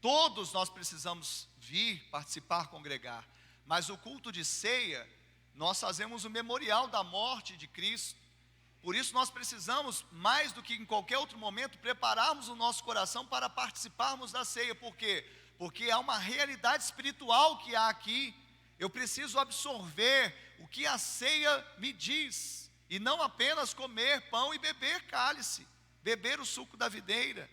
todos nós precisamos vir, participar, congregar. Mas o culto de ceia, nós fazemos o memorial da morte de Cristo. Por isso nós precisamos, mais do que em qualquer outro momento, prepararmos o nosso coração para participarmos da ceia. Por quê? Porque há uma realidade espiritual que há aqui. Eu preciso absorver o que a ceia me diz, e não apenas comer pão e beber cálice, beber o suco da videira.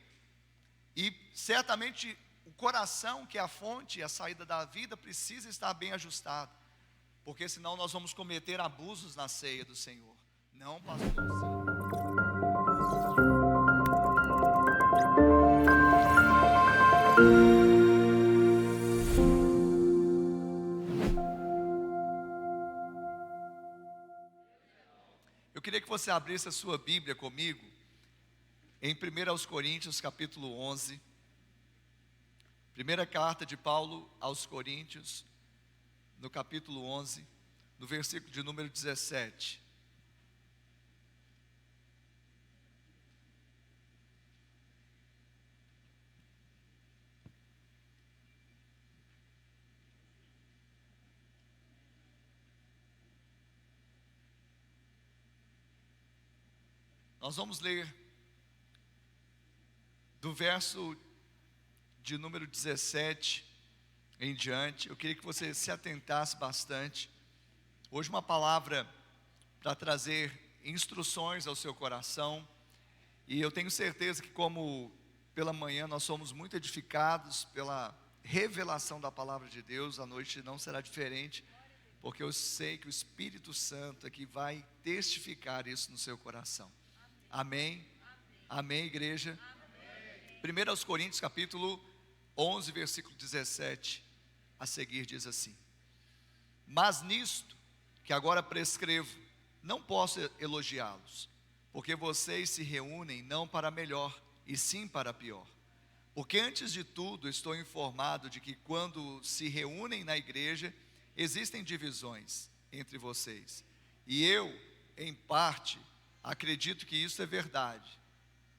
E certamente o coração, que é a fonte e a saída da vida, precisa estar bem ajustado, porque senão nós vamos cometer abusos na ceia do Senhor. Não, pastor, sim. Eu queria que você abrisse a sua Bíblia comigo em 1 Coríntios capítulo 11, primeira carta de Paulo aos Coríntios, no capítulo 11, no versículo de número 17. Nós vamos ler do verso de número 17 em diante. Eu queria que você se atentasse bastante. Hoje uma palavra para trazer instruções ao seu coração. E eu tenho certeza que, como pela manhã nós somos muito edificados pela revelação da palavra de Deus, a noite não será diferente, porque eu sei que o Espírito Santo é que vai testificar isso no seu coração. Amém? Amém, igreja? Amém. 1 Coríntios capítulo 11, versículo 17, a seguir diz assim: mas nisto que agora prescrevo, não posso elogiá-los, porque vocês se reúnem não para melhor, e sim para pior. Porque antes de tudo estou informado de que quando se reúnem na igreja, existem divisões entre vocês. E eu, em parte, acredito que isso é verdade.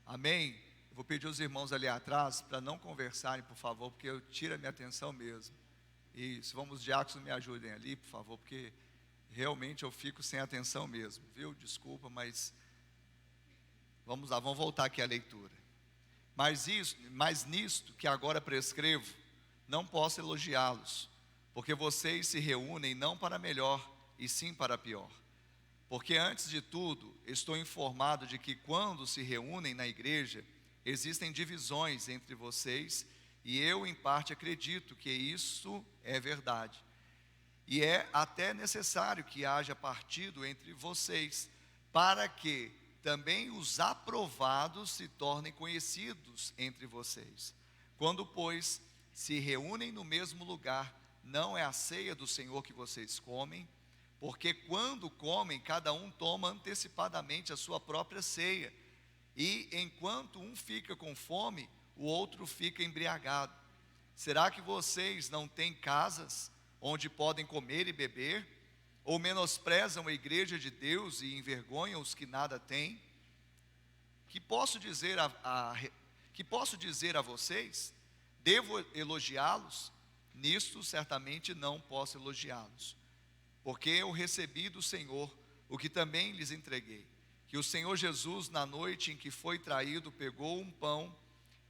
Amém? Eu vou pedir aos irmãos ali atrás para não conversarem, por favor, porque eu tiro a minha atenção mesmo. Isso, vamos, os diáconos me ajudem ali, por favor, porque realmente eu fico sem atenção mesmo, viu? Desculpa, mas vamos lá, vamos voltar aqui à leitura. Mas nisto que agora prescrevo, não posso elogiá-los, porque vocês se reúnem não para melhor, e sim para pior. Porque antes de tudo, estou informado de que quando se reúnem na igreja, existem divisões entre vocês, e eu em parte acredito que isso é verdade. E é até necessário que haja partido entre vocês, para que também os aprovados se tornem conhecidos entre vocês. Quando, pois, se reúnem no mesmo lugar, não é a ceia do Senhor que vocês comem, porque quando comem, cada um toma antecipadamente a sua própria ceia, e enquanto um fica com fome, o outro fica embriagado. Será que vocês não têm casas onde podem comer e beber? Ou menosprezam a igreja de Deus e envergonham os que nada têm? Que posso dizer a vocês? Devo elogiá-los? Nisto certamente não posso elogiá-los. Porque eu recebi do Senhor o que também lhes entreguei, que o Senhor Jesus, na noite em que foi traído, pegou um pão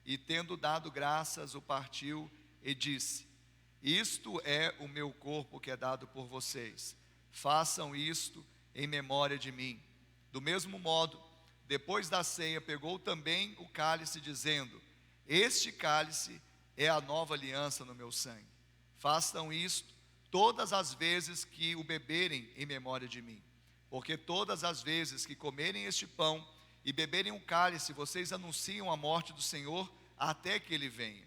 e, tendo dado graças, o partiu e disse: isto é o meu corpo que é dado por vocês, façam isto em memória de mim. Do mesmo modo, depois da ceia, pegou também o cálice, dizendo: este cálice é a nova aliança no meu sangue. Façam isto todas as vezes que o beberem em memória de mim. Porque todas as vezes que comerem este pão e beberem o cálice, vocês anunciam a morte do Senhor até que Ele venha.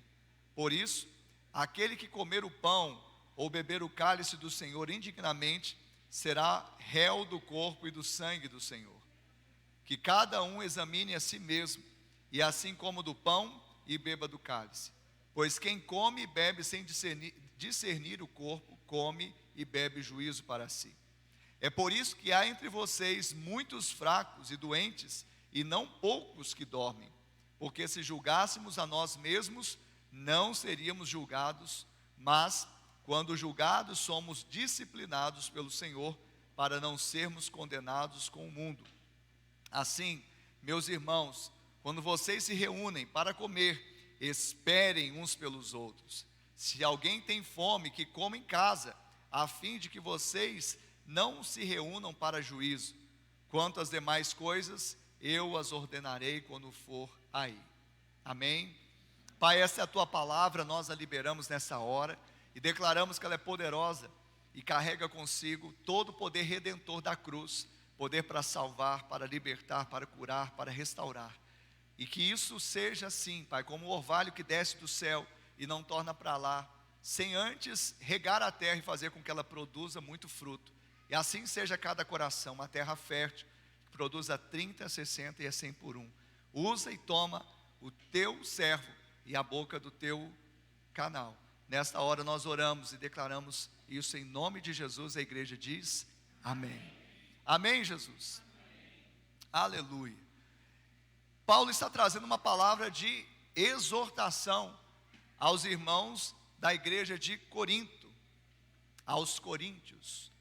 Por isso, aquele que comer o pão ou beber o cálice do Senhor indignamente, será réu do corpo e do sangue do Senhor. Que cada um examine a si mesmo, e assim como do pão e beba do cálice. Pois quem come e bebe sem discernir o corpo, come e bebe juízo para si. É por isso que há entre vocês muitos fracos e doentes, e não poucos que dormem. Porque se julgássemos a nós mesmos, não seríamos julgados, mas quando julgados somos disciplinados pelo Senhor para não sermos condenados com o mundo. Assim, meus irmãos, quando vocês se reúnem para comer, esperem uns pelos outros. Se alguém tem fome, que coma em casa, a fim de que vocês não se reúnam para juízo. Quanto às demais coisas, eu as ordenarei quando for aí. Amém? Pai, essa é a tua palavra, nós a liberamos nessa hora e declaramos que ela é poderosa e carrega consigo todo o poder redentor da cruz, poder para salvar, para libertar, para curar, para restaurar. E que isso seja assim, Pai, como o orvalho que desce do céu e não torna para lá, sem antes regar a terra e fazer com que ela produza muito fruto. E assim seja cada coração, uma terra fértil, que produza 30, 60 e 100 por um. Usa e toma o teu servo e a boca do teu canal. Nesta hora nós oramos e declaramos isso em nome de Jesus. A igreja diz amém. Amém, Jesus. Aleluia. Paulo está trazendo uma palavra de exortação aos irmãos da igreja de Corinto, aos coríntios.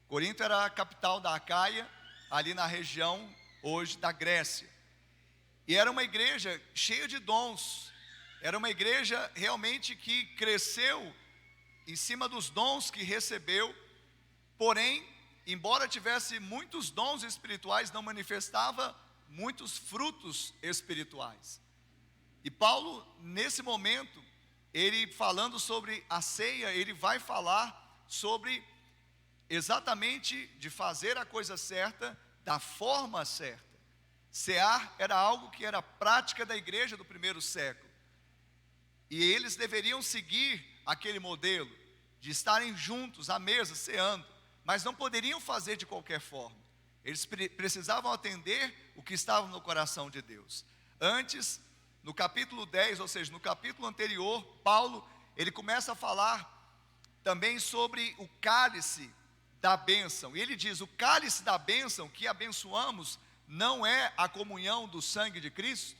Corinto era a capital da Acaia, ali na região hoje da Grécia. E era uma igreja cheia de dons. Era uma igreja realmente que cresceu em cima dos dons que recebeu. Porém, embora tivesse muitos dons espirituais, não manifestava muitos frutos espirituais. E Paulo, nesse momento, ele falando sobre a ceia, ele vai falar sobre exatamente de fazer a coisa certa, da forma certa. Cear era algo que era prática da igreja do primeiro século. E eles deveriam seguir aquele modelo de estarem juntos à mesa, ceando, mas não poderiam fazer de qualquer forma. Eles precisavam atender o que estava no coração de Deus. Antes, no capítulo 10, ou seja, no capítulo anterior, Paulo, ele começa a falar também sobre o cálice da bênção. E ele diz, o cálice da bênção que abençoamos não é a comunhão do sangue de Cristo.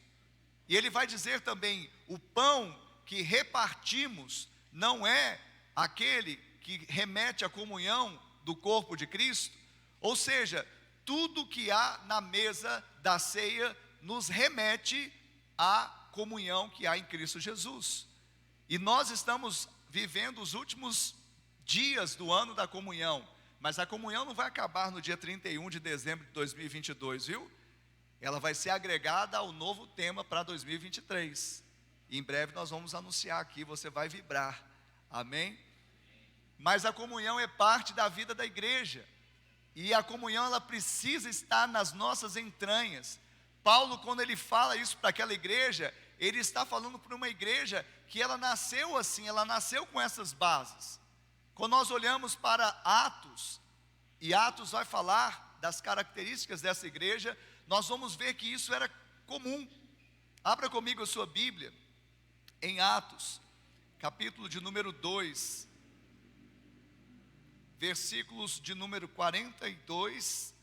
E ele vai dizer também, o pão que repartimos não é aquele que remete à comunhão do corpo de Cristo. Ou seja, tudo que há na mesa da ceia nos remete à comunhão que há em Cristo Jesus. E nós estamos vivendo os últimos dias do ano da comunhão, mas a comunhão não vai acabar no dia 31 de dezembro de 2022, viu? Ela vai ser agregada ao novo tema para 2023. E em breve nós vamos anunciar aqui, você vai vibrar. Amém? Mas a comunhão é parte da vida da igreja. E a comunhão, ela precisa estar nas nossas entranhas. Paulo, quando ele fala isso para aquela igreja, ele está falando para uma igreja que ela nasceu assim, ela nasceu com essas bases. Quando nós olhamos para Atos, e Atos vai falar das características dessa igreja, nós vamos ver que isso era comum. Abra comigo a sua Bíblia, em Atos, capítulo de número 2, versículos de número 42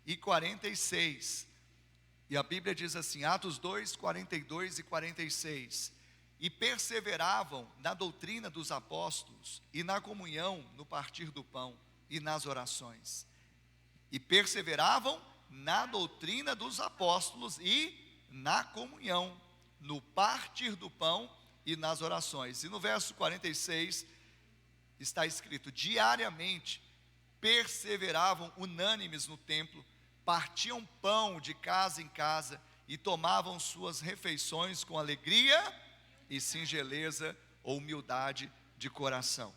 e 46. E a Bíblia diz assim, Atos 2, 42 e 46. E perseveravam na doutrina dos apóstolos, e na comunhão, no partir do pão, e nas orações. E perseveravam na doutrina dos apóstolos, e na comunhão, no partir do pão, e nas orações. E no verso 46, está escrito, diariamente, perseveravam unânimes no templo, partiam pão de casa em casa, e tomavam suas refeições com alegria e singeleza ou humildade de coração.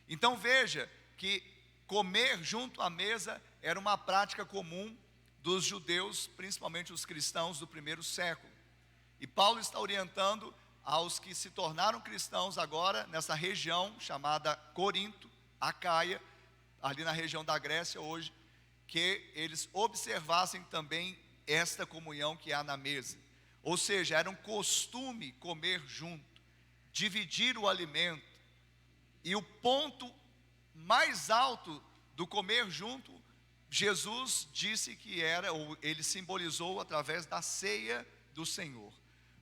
Então veja que comer junto à mesa era uma prática comum dos judeus, principalmente os cristãos do primeiro século. E Paulo está orientando aos que se tornaram cristãos agora nessa região chamada Corinto, Acaia, ali na região da Grécia hoje, que eles observassem também esta comunhão que há na mesa. Ou seja, era um costume comer junto, dividir o alimento. E o ponto mais alto do comer junto, Jesus disse que era, ou ele simbolizou através da ceia do Senhor.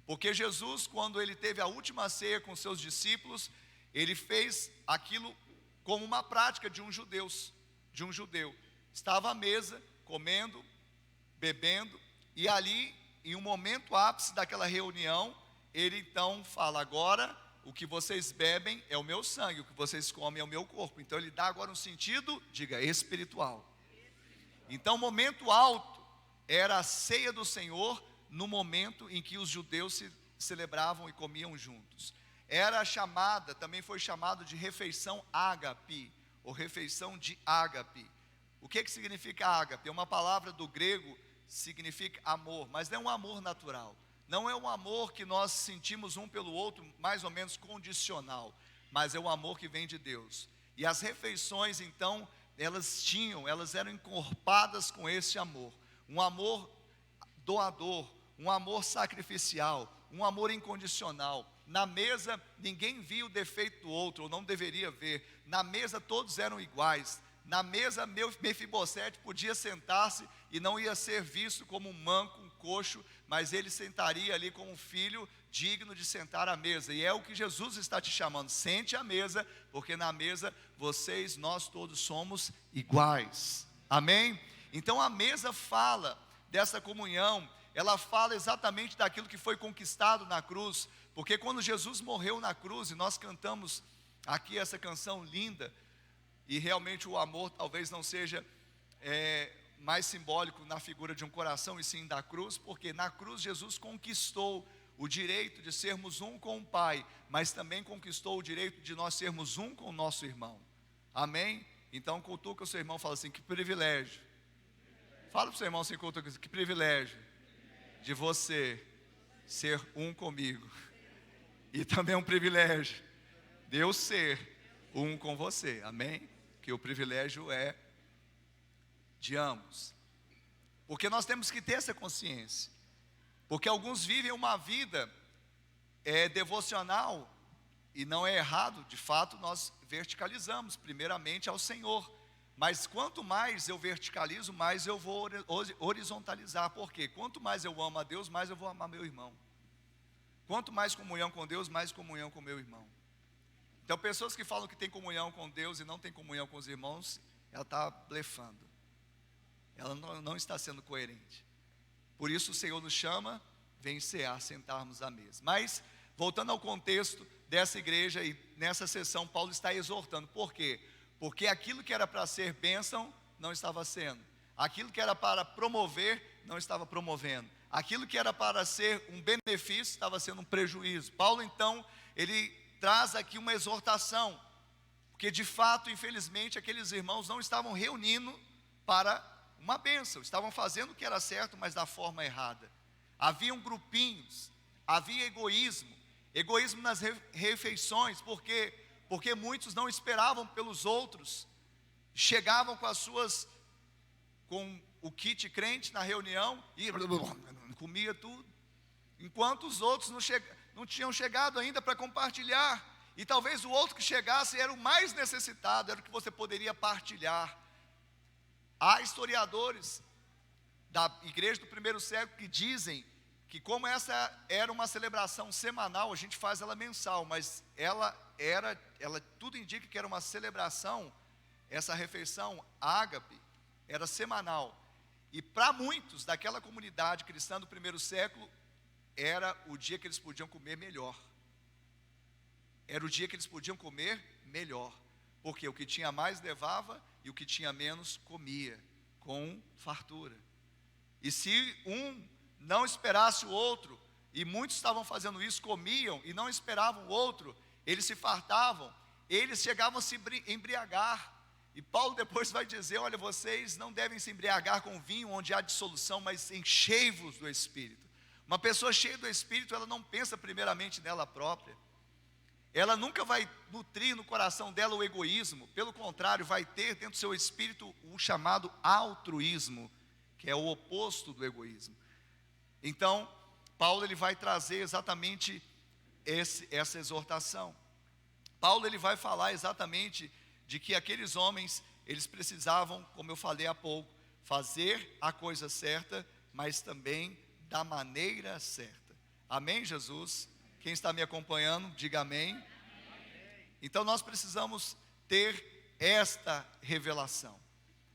Porque Jesus, quando ele teve a última ceia com seus discípulos, ele fez aquilo como uma prática de um judeu. Estava à mesa, comendo, bebendo, e ali, em um momento ápice daquela reunião, ele então fala: agora o que vocês bebem é o meu sangue, o que vocês comem é o meu corpo. Então ele dá agora um sentido, diga, espiritual. Então o momento alto era a ceia do Senhor, no momento em que os judeus se celebravam e comiam juntos. Era chamada, também foi chamado de refeição ágape, ou refeição de ágape. O que significa ágape? É uma palavra do grego, significa amor, mas não é um amor natural. Não é um amor que nós sentimos um pelo outro, mais ou menos condicional, mas é um amor que vem de Deus. E as refeições, então, elas eram encorpadas com esse amor. Um amor doador, um amor sacrificial, um amor incondicional. Na mesa, ninguém via o defeito do outro, ou não deveria ver. Na mesa, todos eram iguais. Na mesa, Mefibosete podia sentar-se e não ia ser visto como um manco, um coxo, mas ele sentaria ali como um filho digno de sentar à mesa. E é o que Jesus está te chamando: sente à mesa, porque na mesa nós todos somos iguais. Amém? Então a mesa fala dessa comunhão, ela fala exatamente daquilo que foi conquistado na cruz, porque quando Jesus morreu na cruz, e nós cantamos aqui essa canção linda, e realmente o amor talvez não seja mais simbólico na figura de um coração, e sim da cruz, porque na cruz Jesus conquistou o direito de sermos um com o Pai, mas também conquistou o direito de nós sermos um com o nosso irmão. Amém? Então cutuca o seu irmão e fala assim: que privilégio. Fala para o seu irmão assim, cutuca, que privilégio de você ser um comigo. E também é um privilégio de eu ser um com você. Amém? Que o privilégio é de ambos. Porque nós temos que ter essa consciência. Porque alguns vivem uma vida devocional, e não é errado, de fato nós verticalizamos primeiramente ao Senhor. Mas quanto mais eu verticalizo, mais eu vou horizontalizar. Por quê? Quanto mais eu amo a Deus, mais eu vou amar meu irmão. Quanto mais comunhão com Deus, mais comunhão com meu irmão. Então pessoas que falam que tem comunhão com Deus e não tem comunhão com os irmãos, ela está blefando. Ela não está sendo coerente. Por isso o Senhor nos chama, vem cear, sentarmos à mesa. Mas, voltando ao contexto dessa igreja, e nessa sessão Paulo está exortando. Por quê? Porque aquilo que era para ser bênção, não estava sendo. Aquilo que era para promover, não estava promovendo. Aquilo que era para ser um benefício, estava sendo um prejuízo. Paulo então, ele traz aqui uma exortação, porque de fato, infelizmente, aqueles irmãos não estavam reunindo para uma bênção, estavam fazendo o que era certo, mas da forma errada. Haviam grupinhos, havia egoísmo nas refeições, porque muitos não esperavam pelos outros, chegavam com o kit crente na reunião e comia tudo, enquanto os outros não tinham chegado ainda para compartilhar, e talvez o outro que chegasse era o mais necessitado, era o que você poderia partilhar. Há historiadores da igreja do primeiro século que dizem que, como essa era uma celebração semanal, a gente faz ela mensal, mas ela tudo indica que era uma celebração, essa refeição ágape era semanal, e para muitos daquela comunidade cristã do primeiro século, era o dia que eles podiam comer melhor. Era o dia que eles podiam comer melhor, porque o que tinha mais levava, e o que tinha menos comia, com fartura. E se um não esperasse o outro, e muitos estavam fazendo isso, comiam e não esperavam o outro, eles se fartavam, eles chegavam a se embriagar. E Paulo depois vai dizer: olha, vocês não devem se embriagar com vinho onde há dissolução, mas enchei-vos do Espírito. Uma pessoa cheia do Espírito, ela não pensa primeiramente nela própria. Ela nunca vai nutrir no coração dela o egoísmo. Pelo contrário, vai ter dentro do seu espírito o chamado altruísmo, que é o oposto do egoísmo. Então, Paulo ele vai trazer exatamente essa exortação. Paulo ele vai falar exatamente de que aqueles homens, eles precisavam, como eu falei há pouco, fazer a coisa certa, mas também da maneira certa. Amém, Jesus? Quem está me acompanhando, diga amém. Então nós precisamos ter esta revelação.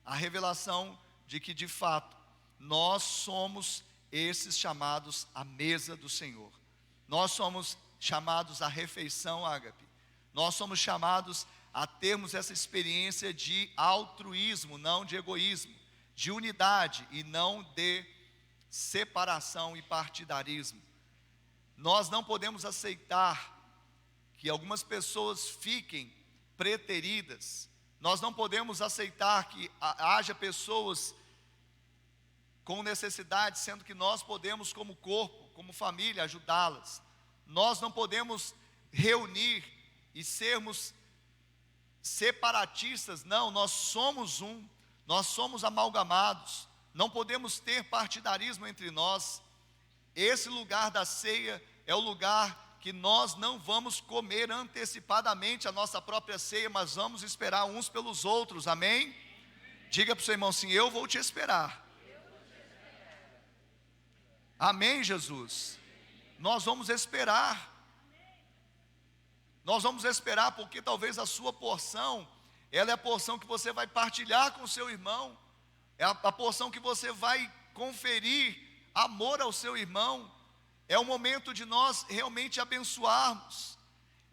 A revelação de que de fato nós somos esses chamados à mesa do Senhor. Nós somos chamados à refeição ágape. Nós somos chamados a termos essa experiência de altruísmo, não de egoísmo, de unidade e não de separação e partidarismo. Nós não podemos aceitar que algumas pessoas fiquem preteridas. Nós não podemos aceitar que haja pessoas com necessidade, sendo que nós podemos, como corpo, como família, ajudá-las. Nós não podemos reunir e sermos separatistas, não, nós somos um, nós somos amalgamados, não podemos ter partidarismo entre nós. Esse lugar da ceia é o lugar que nós não vamos comer antecipadamente a nossa própria ceia, mas vamos esperar uns pelos outros, amém? Diga para o seu irmão assim: eu vou te esperar. Amém, Jesus? Nós vamos esperar. Nós vamos esperar porque talvez a sua porção, ela é a porção que você vai partilhar com o seu irmão. É a porção que você vai conferir amor ao seu irmão. É o momento de nós realmente abençoarmos.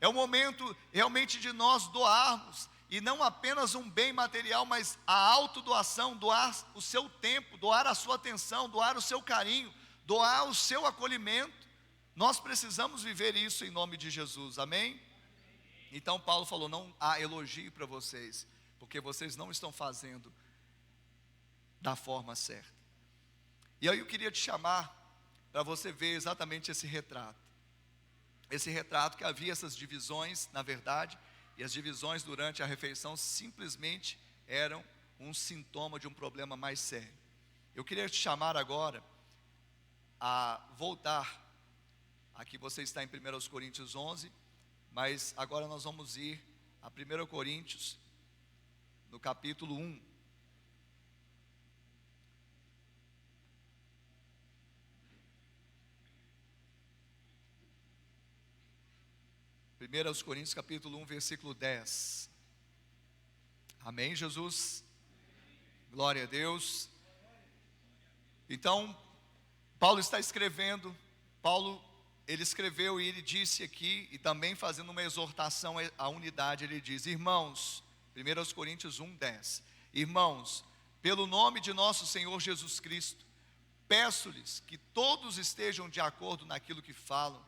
É o momento realmente de nós doarmos. E não apenas um bem material, mas a autodoação, doar o seu tempo, doar a sua atenção, doar o seu carinho, doar o seu acolhimento. Nós precisamos viver isso em nome de Jesus, amém? Então Paulo falou: não há elogio para vocês, porque vocês não estão fazendo da forma certa. E aí eu queria te chamar para você ver exatamente esse retrato. Esse retrato que havia essas divisões, na verdade, e as divisões durante a refeição simplesmente eram um sintoma de um problema mais sério. Eu queria te chamar agora a voltar, aqui você está em 1 Coríntios 11, mas agora nós vamos ir a 1 Coríntios, no capítulo 1. Primeiro aos Coríntios, capítulo 1, versículo 10. Amém, Jesus? Glória a Deus. Então, Paulo está escrevendo, ele escreveu e ele disse aqui, e também fazendo uma exortação à unidade, ele diz: irmãos, 1 Coríntios 1, 10, irmãos, pelo nome de nosso Senhor Jesus Cristo, peço-lhes que todos estejam de acordo naquilo que falam,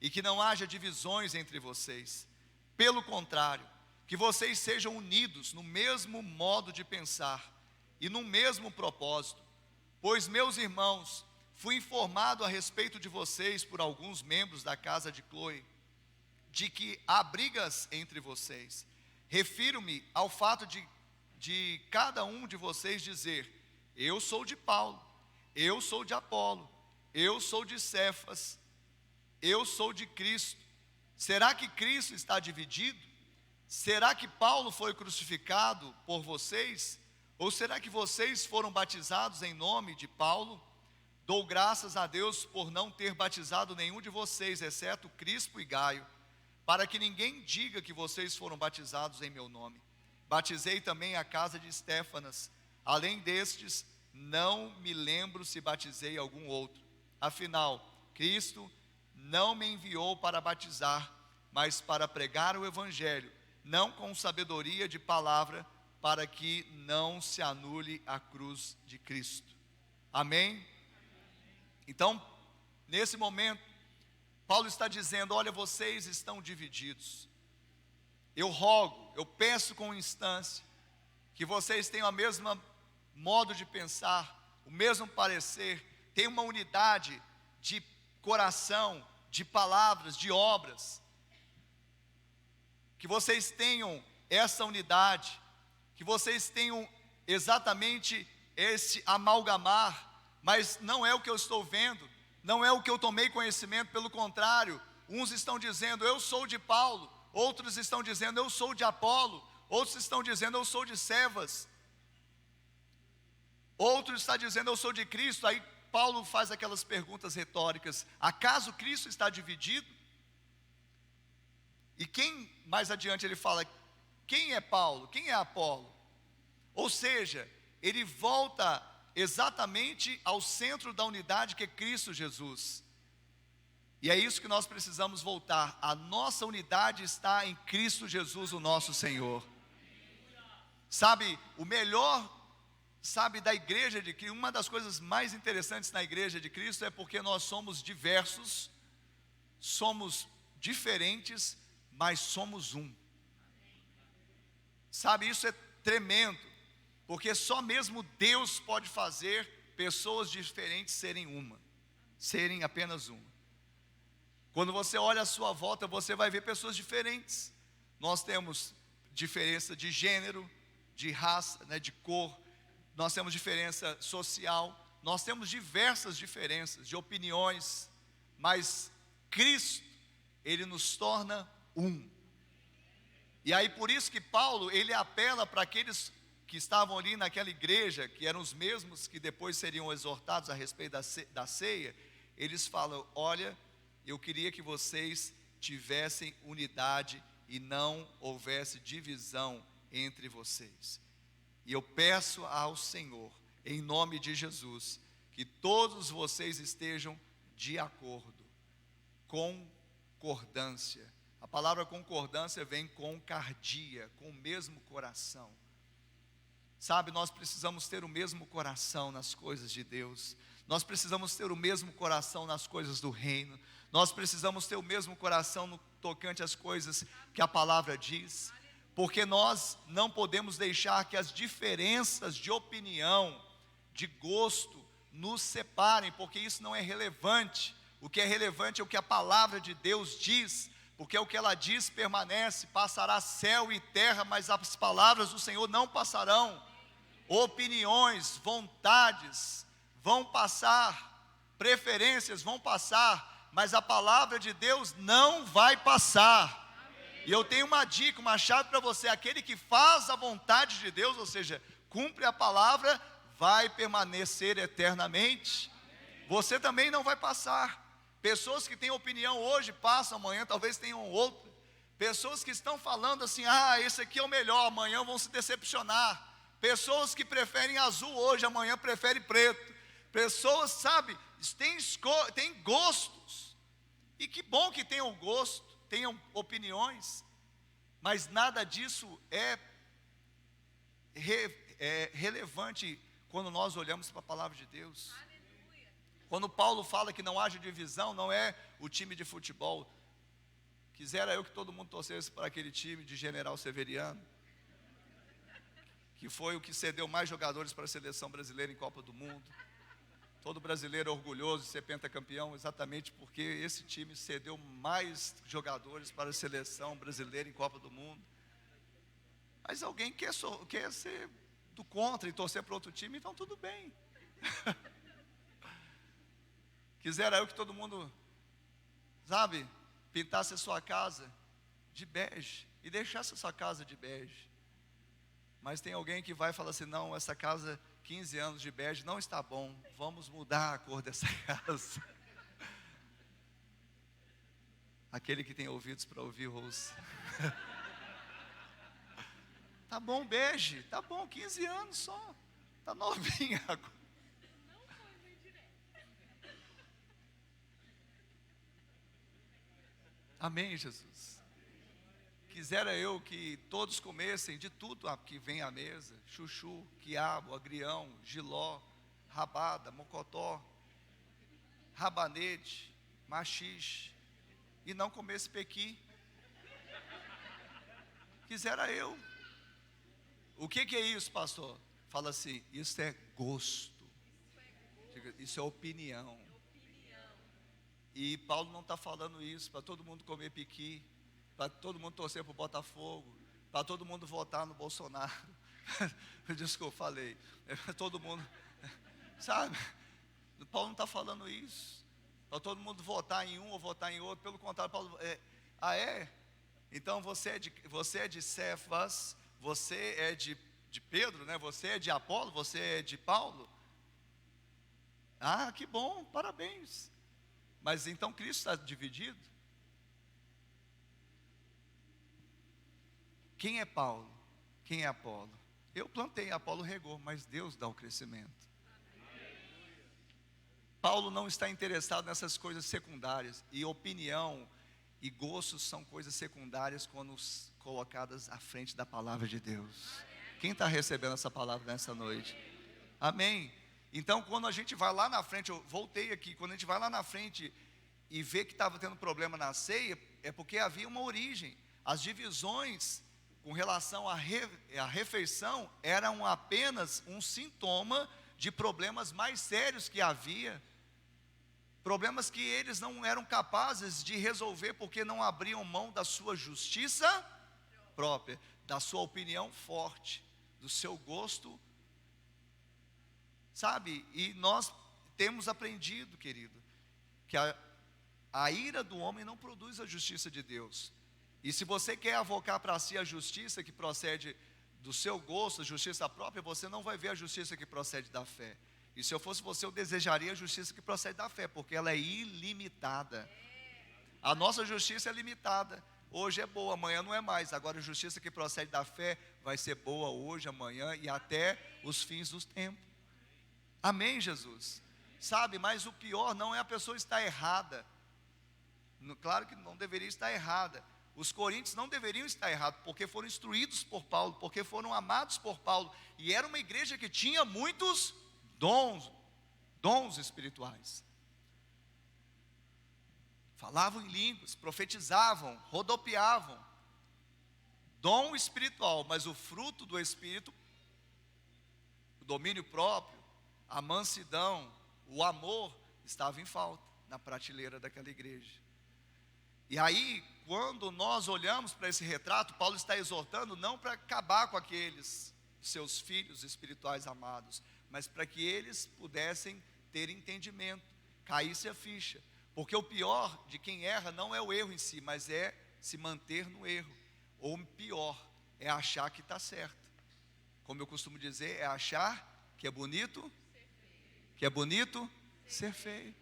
e que não haja divisões entre vocês. Pelo contrário, que vocês sejam unidos no mesmo modo de pensar e no mesmo propósito. Pois, meus irmãos, fui informado a respeito de vocês por alguns membros da casa de Cloe, de que há brigas entre vocês. Refiro-me ao fato de cada um de vocês dizer: eu sou de Paulo, eu sou de Apolo, eu sou de Cefas, eu sou de Cristo. Será que Cristo está dividido? Será que Paulo foi crucificado por vocês? Ou será que vocês foram batizados em nome de Paulo? Dou graças a Deus por não ter batizado nenhum de vocês, exceto Crispo e Gaio, para que ninguém diga que vocês foram batizados em meu nome. Batizei também a casa de Estéfanas. Além destes, não me lembro se batizei algum outro. Afinal, Cristo não me enviou para batizar, mas para pregar o evangelho, não com sabedoria de palavra, para que não se anule a cruz de Cristo. Amém? Então, nesse momento, Paulo está dizendo: olha, vocês estão divididos. Eu rogo, eu peço com instância, que vocês tenham o mesmo modo de pensar, o mesmo parecer, tenham uma unidade de coração, de palavras, de obras. Que vocês tenham essa unidade, que vocês tenham exatamente esse amalgamar. Mas não é o que eu estou vendo, não é o que eu tomei conhecimento, pelo contrário, uns estão dizendo: eu sou de Paulo, outros estão dizendo: eu sou de Apolo, outros estão dizendo: eu sou de Cefas, outros estão dizendo: eu sou de Cristo. Aí Paulo faz aquelas perguntas retóricas: acaso Cristo está dividido? E quem, mais adiante ele fala, quem é Paulo? Quem é Apolo? Ou seja, ele volta exatamente ao centro da unidade que é Cristo Jesus. E é isso que nós precisamos voltar. A nossa unidade está em Cristo Jesus, o nosso Senhor. Sabe, o melhor, sabe, da igreja de Cristo, uma das coisas mais interessantes na igreja de Cristo é porque nós somos diversos, somos diferentes, mas somos um. Sabe, isso é tremendo, porque só mesmo Deus pode fazer pessoas diferentes serem apenas uma. Quando você olha à sua volta, você vai ver pessoas diferentes. Nós temos diferença de gênero, de raça, né, de cor, nós temos diferença social, nós temos diversas diferenças de opiniões, mas Cristo, Ele nos torna um. E aí por isso que Paulo, ele apela para aqueles que estavam ali naquela igreja, que eram os mesmos que depois seriam exortados a respeito da ceia, eles falam: olha, eu queria que vocês tivessem unidade e não houvesse divisão entre vocês. E eu peço ao Senhor, em nome de Jesus, que todos vocês estejam de acordo, concordância. A palavra concordância vem com cardia, com o mesmo coração. Sabe, nós precisamos ter o mesmo coração nas coisas de Deus. Nós precisamos ter o mesmo coração nas coisas do reino. Nós precisamos ter o mesmo coração no tocante às coisas que a palavra diz. Porque nós não podemos deixar que as diferenças de opinião, de gosto, nos separem, porque isso não é relevante. O que é relevante é o que a palavra de Deus diz, porque o que ela diz permanece. Passará céu e terra, mas as palavras do Senhor não passarão. Opiniões, vontades vão passar, preferências vão passar, mas a palavra de Deus não vai passar. E eu tenho uma dica, uma chave para você: aquele que faz a vontade de Deus, ou seja, cumpre a palavra, vai permanecer eternamente. Você também não vai passar. Pessoas que têm opinião hoje passam, amanhã talvez tenham outra. Pessoas que estão falando assim: esse aqui é o melhor, amanhã vão se decepcionar. Pessoas que preferem azul hoje, amanhã preferem preto. Pessoas, sabe, têm gostos. E que bom que tenham gosto, tenham opiniões, mas nada disso é relevante quando nós olhamos para a palavra de Deus. Quando Paulo fala que não haja divisão, não é o time de futebol. Quisera eu que todo mundo torcesse para aquele time de General Severiano, que foi o que cedeu mais jogadores para a seleção brasileira em Copa do Mundo. Todo brasileiro é orgulhoso de ser pentacampeão, exatamente porque esse time cedeu mais jogadores para a seleção brasileira em Copa do Mundo. Mas alguém quer ser do contra e torcer para outro time, então tudo bem. Quisera eu que todo mundo, sabe, pintasse a sua casa de bege e deixasse a sua casa de bege. Mas tem alguém que vai falar assim: não, essa casa, 15 anos de bege não está bom, vamos mudar a cor dessa casa. Aquele que tem ouvidos para ouvir, ouça. Tá bom, bege, tá bom, 15 anos só, tá novinha agora. Amém, Jesus. Quisera eu que todos comessem de tudo que vem à mesa: chuchu, quiabo, agrião, jiló, rabada, mocotó, rabanete, maxixe, e não comesse pequi. Quisera eu. O que é isso, pastor? Fala assim: isso é gosto, isso é opinião. E Paulo não está falando isso para todo mundo comer pequi, para todo mundo torcer para o Botafogo, para todo mundo votar no Bolsonaro. Desculpa, falei. Todo mundo, sabe? Paulo não está falando isso para todo mundo votar em um ou votar em outro. Pelo contrário, Paulo então você é de Cefas, você é de Pedro, né? Você é de Apolo, você é de Paulo. Ah, que bom, parabéns. Mas então Cristo está dividido? Quem é Paulo? Quem é Apolo? Eu plantei, Apolo regou, mas Deus dá o crescimento. Paulo não está interessado nessas coisas secundárias. E opinião e gostos são coisas secundárias quando colocadas à frente da palavra de Deus. Quem está recebendo essa palavra nessa noite? Amém. Então quando a gente vai lá na frente, eu voltei aqui, quando a gente vai lá na frente e vê que estava tendo problema na ceia, é porque havia uma origem. As divisões com relação à refeição eram apenas um sintoma de problemas mais sérios que havia. Problemas que eles não eram capazes de resolver porque não abriam mão da sua justiça própria, da sua opinião forte, do seu gosto, sabe? E nós temos aprendido, querido, que a ira do homem não produz a justiça de Deus. E se você quer avocar para si a justiça que procede do seu gosto, a justiça própria, você não vai ver a justiça que procede da fé. E se eu fosse você, eu desejaria a justiça que procede da fé, porque ela é ilimitada. A nossa justiça é limitada. Hoje é boa, amanhã não é mais. Agora a justiça que procede da fé vai ser boa hoje, amanhã e até os fins dos tempos. Amém, Jesus? Sabe, mas o pior não é a pessoa estar errada. Claro que não deveria estar errada. Os coríntios não deveriam estar errados, porque foram instruídos por Paulo, porque foram amados por Paulo. E era uma igreja que tinha muitos dons espirituais. Falavam em línguas, profetizavam, rodopiavam. Dom espiritual, mas o fruto do Espírito, o domínio próprio, a mansidão, o amor, estava em falta na prateleira daquela igreja. E aí, quando nós olhamos para esse retrato, Paulo está exortando não para acabar com aqueles seus filhos espirituais amados, mas para que eles pudessem ter entendimento, caísse a ficha. Porque o pior de quem erra não é o erro em si, mas é se manter no erro. Ou pior, é achar que está certo. Como eu costumo dizer, é achar que é bonito, ser feio.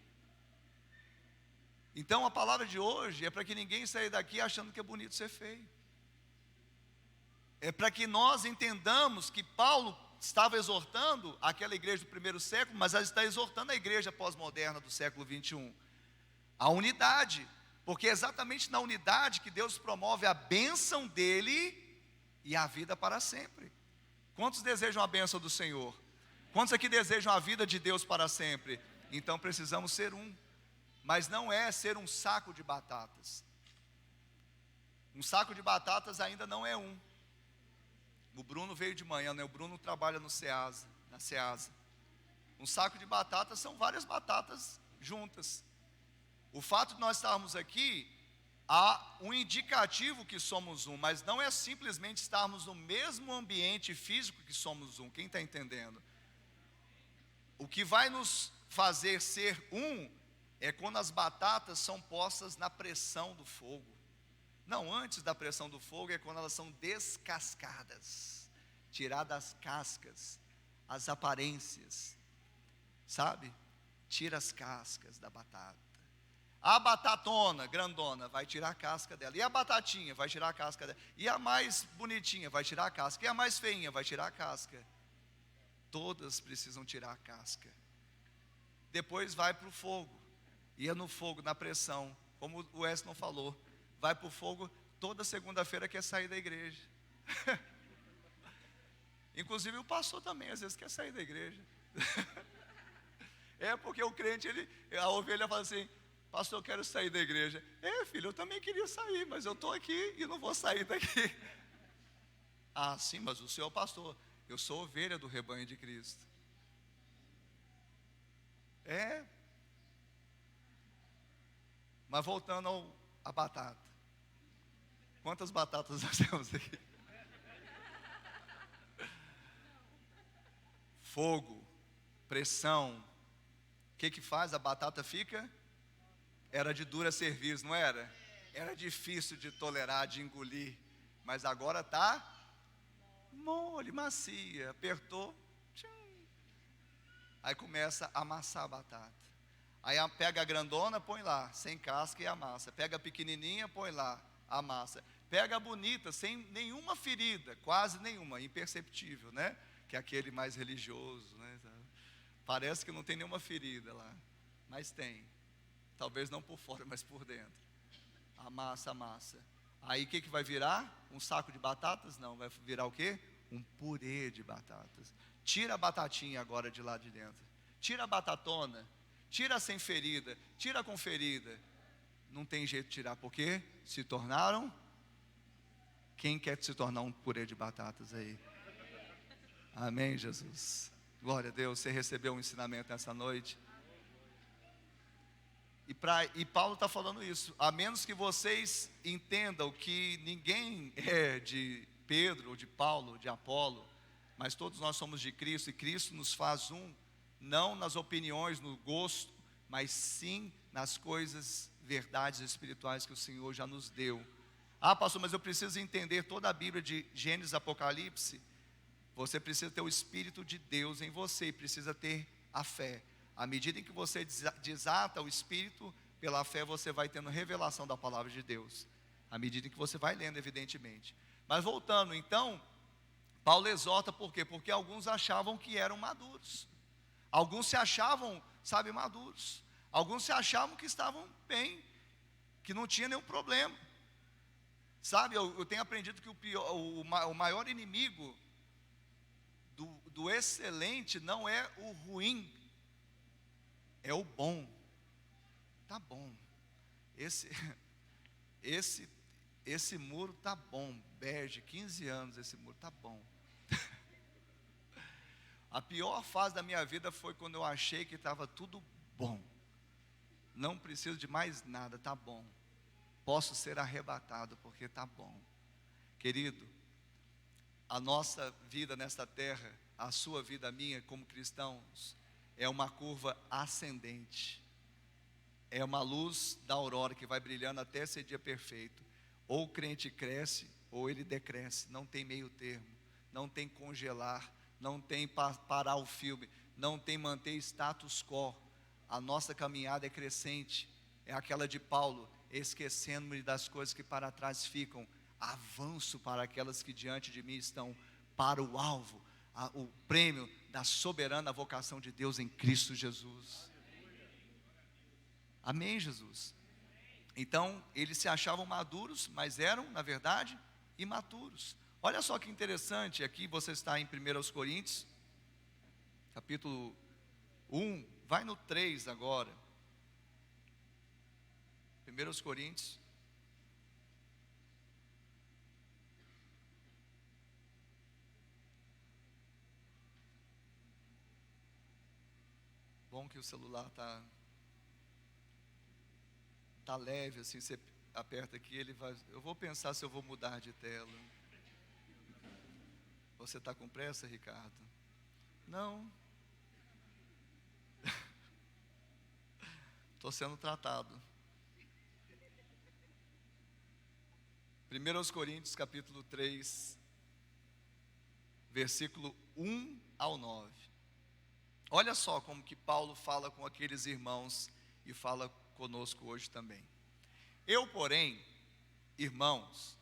Então a palavra de hoje é para que ninguém saia daqui achando que é bonito ser feio. É para que nós entendamos que Paulo estava exortando aquela igreja do primeiro século, mas ela está exortando a igreja pós-moderna do século 21. A unidade, porque é exatamente na unidade que Deus promove a bênção dele e a vida para sempre. Quantos desejam a bênção do Senhor? Quantos aqui desejam a vida de Deus para sempre? Então precisamos ser um. Mas não é ser um saco de batatas. Um saco de batatas ainda não é um. O Bruno veio de manhã, né? O Bruno trabalha no Ceasa, na Ceasa. Um saco de batatas são várias batatas juntas. O fato de nós estarmos aqui, há um indicativo que somos um, mas não é simplesmente estarmos no mesmo ambiente físico que somos um. Quem está entendendo? O que vai nos fazer ser um é quando as batatas são postas na pressão do fogo. Não, antes da pressão do fogo é quando elas são descascadas, tiradas as cascas, as aparências, sabe? Tira as cascas da batata. A batatona, grandona, vai tirar a casca dela. E a batatinha, vai tirar a casca dela. E a mais bonitinha, vai tirar a casca. E a mais feinha, vai tirar a casca. Todas precisam tirar a casca. Depois vai para o fogo. E é no fogo, na pressão, como o Weston falou, vai para o fogo, toda segunda-feira quer sair da igreja. Inclusive o pastor também, às vezes quer sair da igreja. É porque o crente, a ovelha fala assim, pastor, eu quero sair da igreja. Filho, eu também queria sair, mas eu estou aqui e não vou sair daqui. Ah, sim, mas o senhor é o pastor. Eu sou ovelha do rebanho de Cristo. Mas voltando à batata. Quantas batatas nós temos aqui? Fogo, pressão. O que faz? A batata fica? Era de dura serviço, não era? Era difícil de tolerar, de engolir. Mas agora está mole, macia. Apertou. Tchum. Aí começa a amassar a batata. Aí pega a grandona, põe lá, sem casca e amassa. Pega a pequenininha, põe lá, amassa. Pega a bonita, sem nenhuma ferida, quase nenhuma, imperceptível, né? Que é aquele mais religioso, né? Parece que não tem nenhuma ferida lá, mas tem. Talvez não por fora, mas por dentro. Amassa, amassa. Aí o que vai virar? Um saco de batatas? Não, vai virar o quê? Um purê de batatas. Tira a batatinha agora de lá de dentro. Tira a batatona. Tira sem ferida. Tira com ferida. Não tem jeito de tirar, porque se tornaram. Quem quer se tornar um purê de batatas aí? Amém, Jesus. Glória a Deus, você recebeu um ensinamento nessa noite. E Paulo está falando isso. A menos que vocês entendam que ninguém é de Pedro, ou de Paulo, ou de Apolo, mas todos nós somos de Cristo, e Cristo nos faz um, não nas opiniões, no gosto, mas sim nas coisas, verdades espirituais que o Senhor já nos deu. Ah, pastor, mas eu preciso entender toda a Bíblia de Gênesis, Apocalipse. Você precisa ter o Espírito de Deus em você, e precisa ter a fé. À medida em que você desata o Espírito, pela fé você vai tendo revelação da palavra de Deus. À medida em que você vai lendo, evidentemente. Mas voltando, então, Paulo exorta por quê? Porque alguns achavam que eram maduros. Alguns se achavam, sabe, maduros. Alguns se achavam que estavam bem, que não tinha nenhum problema. Sabe, eu tenho aprendido que o maior inimigo do excelente não é o ruim, é o bom. Tá bom. Esse muro tá bom, bege, 15 anos esse muro, tá bom. A pior fase da minha vida foi quando eu achei que estava tudo bom. Não preciso de mais nada, tá bom. Posso ser arrebatado porque está bom. Querido, a nossa vida nesta terra, a sua vida, a minha, como cristãos, é uma curva ascendente. É uma luz da aurora que vai brilhando até ser dia perfeito. Ou o crente cresce, ou ele decresce. Não tem meio termo. Não tem congelar. Não tem parar o filme. Não tem manter status quo. A nossa caminhada é crescente. É aquela de Paulo, esquecendo-me das coisas que para trás ficam, avanço para aquelas que diante de mim estão, para o alvo, o prêmio da soberana vocação de Deus em Cristo Jesus. Amém, Jesus? Então, eles se achavam maduros, mas eram, na verdade, imaturos. Olha só que interessante, aqui você está em 1 Coríntios, capítulo 1, vai no 3 agora. 1 Coríntios, bom que o celular tá leve, assim, você aperta aqui, ele vai, eu vou pensar se eu vou mudar de tela. Você está com pressa, Ricardo? Não. Estou sendo tratado. 1 Coríntios capítulo 3, versículo 1 ao 9. Olha só como que Paulo fala com aqueles irmãos e fala conosco hoje também. Eu, porém, irmãos,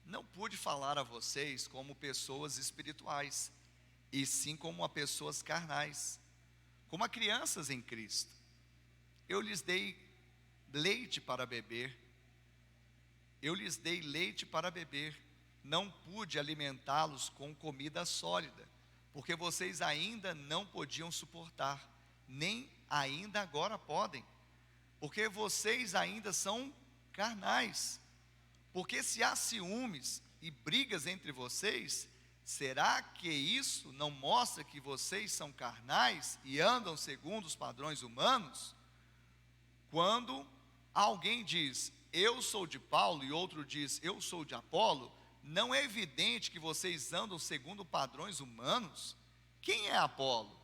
não pude falar a vocês como pessoas espirituais, e sim como a pessoas carnais, como a crianças em Cristo. Eu lhes dei leite para beber, não pude alimentá-los com comida sólida, porque vocês ainda não podiam suportar, nem ainda agora podem, porque vocês ainda são carnais. Porque se há ciúmes e brigas entre vocês, será que isso não mostra que vocês são carnais e andam segundo os padrões humanos? Quando alguém diz, eu sou de Paulo, e outro diz, eu sou de Apolo, não é evidente que vocês andam segundo padrões humanos? Quem é Apolo?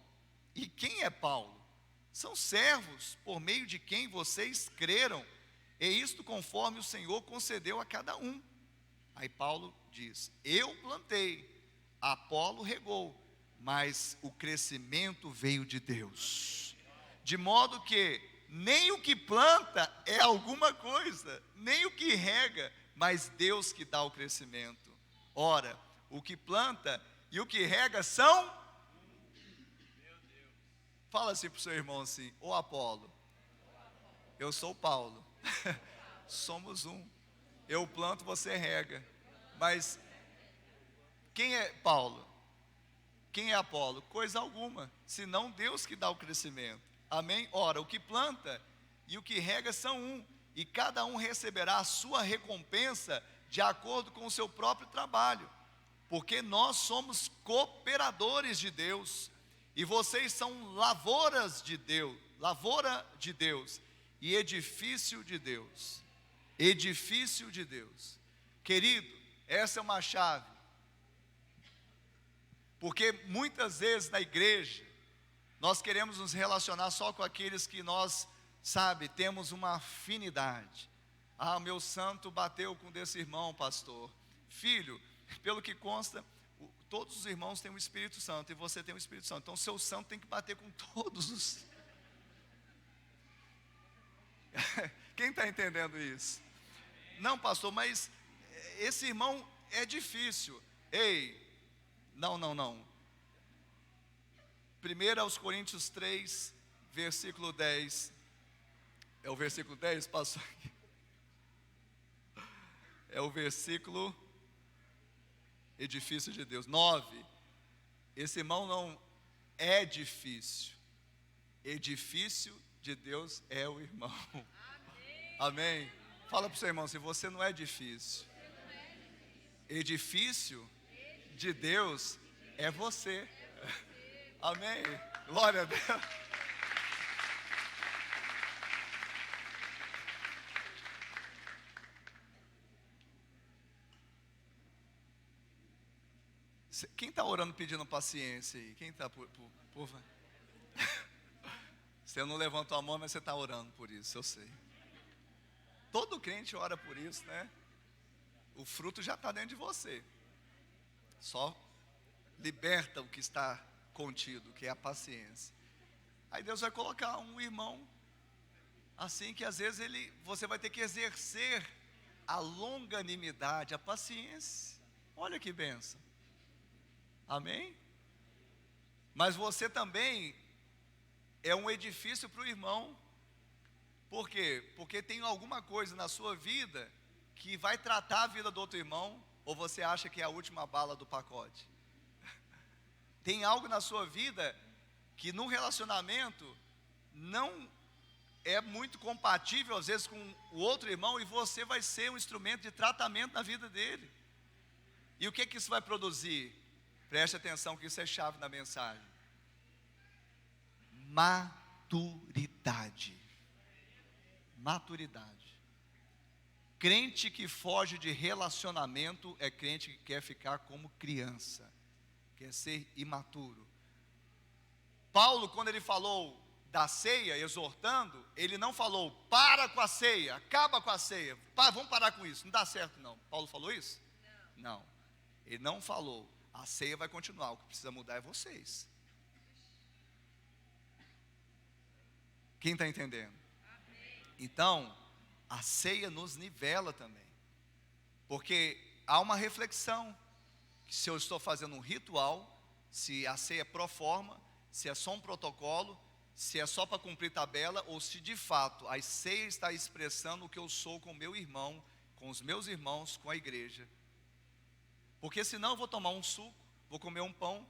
E quem é Paulo? São servos por meio de quem vocês creram, e isto conforme o Senhor concedeu a cada um. Aí Paulo diz, eu plantei, Apolo regou, mas o crescimento veio de Deus. De modo que nem o que planta é alguma coisa, nem o que rega, mas Deus que dá o crescimento. Ora, o que planta e o que rega são... Fala assim para o seu irmão assim: ô Apolo, eu sou o Paulo. Somos um. Eu planto, você rega. Mas quem é Paulo? Quem é Apolo? Coisa alguma, senão Deus que dá o crescimento. Amém? Ora, o que planta e o que rega são um, e cada um receberá a sua recompensa de acordo com o seu próprio trabalho, porque nós somos cooperadores de Deus, e vocês são lavouras de Deus, lavoura de Deus, e edifício de Deus. Edifício de Deus. Querido, essa é uma chave, porque muitas vezes na igreja, nós queremos nos relacionar só com aqueles que nós, temos uma afinidade. Ah, meu santo bateu com desse irmão, pastor. Filho, pelo que consta, todos os irmãos têm o Espírito Santo, e você tem o Espírito Santo. Então, seu santo tem que bater com todos os... Quem está entendendo isso? Não, pastor, mas esse irmão é difícil. Ei, não. 1 aos Coríntios 3, versículo 10. É o versículo 10, pastor? É o versículo edifício de Deus. 9. Esse irmão não é difícil. Edifício de Deus é o irmão. Amém? Fala para o seu irmão, se você não é difícil, edifício de Deus é você. Amém? Glória a Deus. Quem está orando pedindo paciência aí? Quem está por... Você não levantou a mão, mas você está orando por isso, eu sei. Todo crente ora por isso, né? O fruto já está dentro de você. Só liberta o que está contido, que é a paciência. Aí Deus vai colocar um irmão assim que às vezes você vai ter que exercer a longanimidade, a paciência. Olha que bênção. Amém? Mas você também é um edifício para o irmão. Por quê? Porque tem alguma coisa na sua vida que vai tratar a vida do outro irmão, ou você acha que é a última bala do pacote? Tem algo na sua vida que no relacionamento não é muito compatível às vezes com o outro irmão, e você vai ser um instrumento de tratamento na vida dele. E o que isso vai produzir? Preste atenção que isso é chave na mensagem. Maturidade. Maturidade. Crente que foge de relacionamento é crente que quer ficar como criança, quer ser imaturo. Paulo, quando ele falou da ceia, exortando, ele não falou, para com a ceia, acaba com a ceia, vamos parar com isso, não dá certo não. Paulo falou isso? Não, ele não falou, a ceia vai continuar, o que precisa mudar é vocês. Quem está entendendo? Então, a ceia nos nivela também, porque há uma reflexão, que se eu estou fazendo um ritual, se a ceia é pro forma, se é só um protocolo, se é só para cumprir tabela, ou se de fato a ceia está expressando o que eu sou com o meu irmão, com os meus irmãos, com a igreja. Porque senão eu vou tomar um suco, vou comer um pão,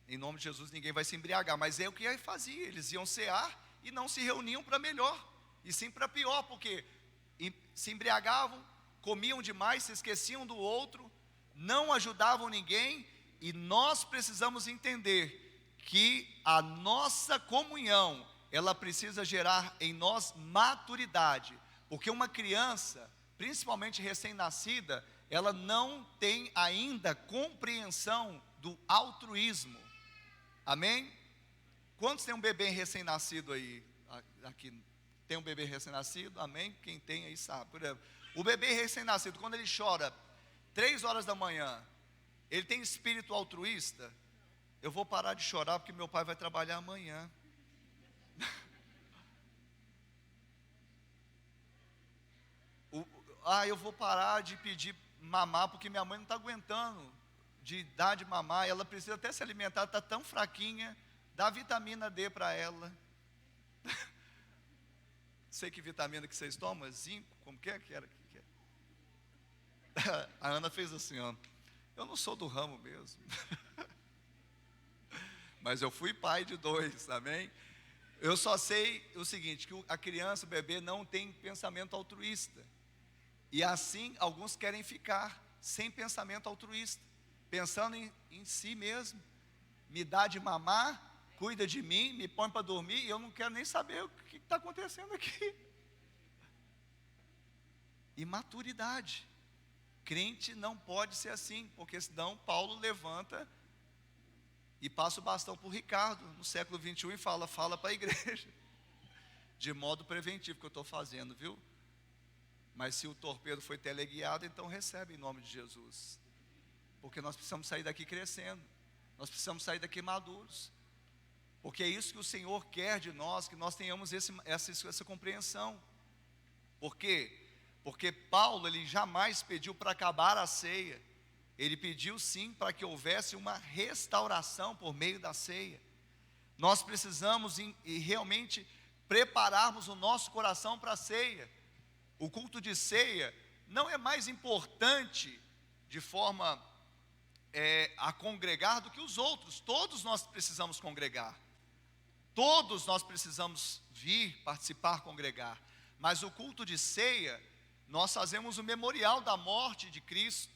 em nome de Jesus ninguém vai se embriagar, mas é o que fazia, eles iam cear e não se reuniam para melhor, e sim para pior, porque se embriagavam, comiam demais, se esqueciam do outro, não ajudavam ninguém. E nós precisamos entender que a nossa comunhão, ela precisa gerar em nós maturidade, porque uma criança, principalmente recém-nascida, ela não tem ainda compreensão do altruísmo. Amém? Quantos tem um bebê recém-nascido aí? Aqui tem um bebê recém-nascido? Amém? Quem tem aí sabe. Por exemplo, o bebê recém-nascido, quando ele chora 3 horas da manhã, ele tem espírito altruísta? eu vou parar de chorar porque meu pai vai trabalhar amanhã. Eu vou parar de pedir mamar porque minha mãe não está aguentando de dar de mamar, ela precisa até se alimentar, está tão fraquinha, dá vitamina D para ela. Sei que vitamina que vocês tomam, zinco, como que é que era? A Ana fez assim, ó, eu não sou do ramo mesmo, mas eu fui pai de 2, amém? Eu só sei o seguinte, que a criança, o bebê não tem pensamento altruísta, e assim alguns querem ficar sem pensamento altruísta, pensando em si mesmo, me dá de mamar, cuida de mim, me põe para dormir, e eu não quero nem saber o que está acontecendo aqui. Imaturidade. Crente não pode ser assim, porque senão Paulo levanta e passa o bastão para o Ricardo, no século 21, e fala para a igreja, de modo preventivo que eu estou fazendo, viu? Mas se o torpedo foi teleguiado, então recebe em nome de Jesus, porque nós precisamos sair daqui crescendo, nós precisamos sair daqui maduros, porque é isso que o Senhor quer de nós, que nós tenhamos essa compreensão. Por quê? Porque Paulo, ele jamais pediu para acabar a ceia, ele pediu sim para que houvesse uma restauração por meio da ceia. Nós precisamos realmente prepararmos o nosso coração para a ceia. O culto de ceia não é mais importante de forma a congregar do que os outros. Todos nós precisamos congregar, todos nós precisamos vir, participar, congregar. Mas o culto de ceia, nós fazemos o memorial da morte de Cristo.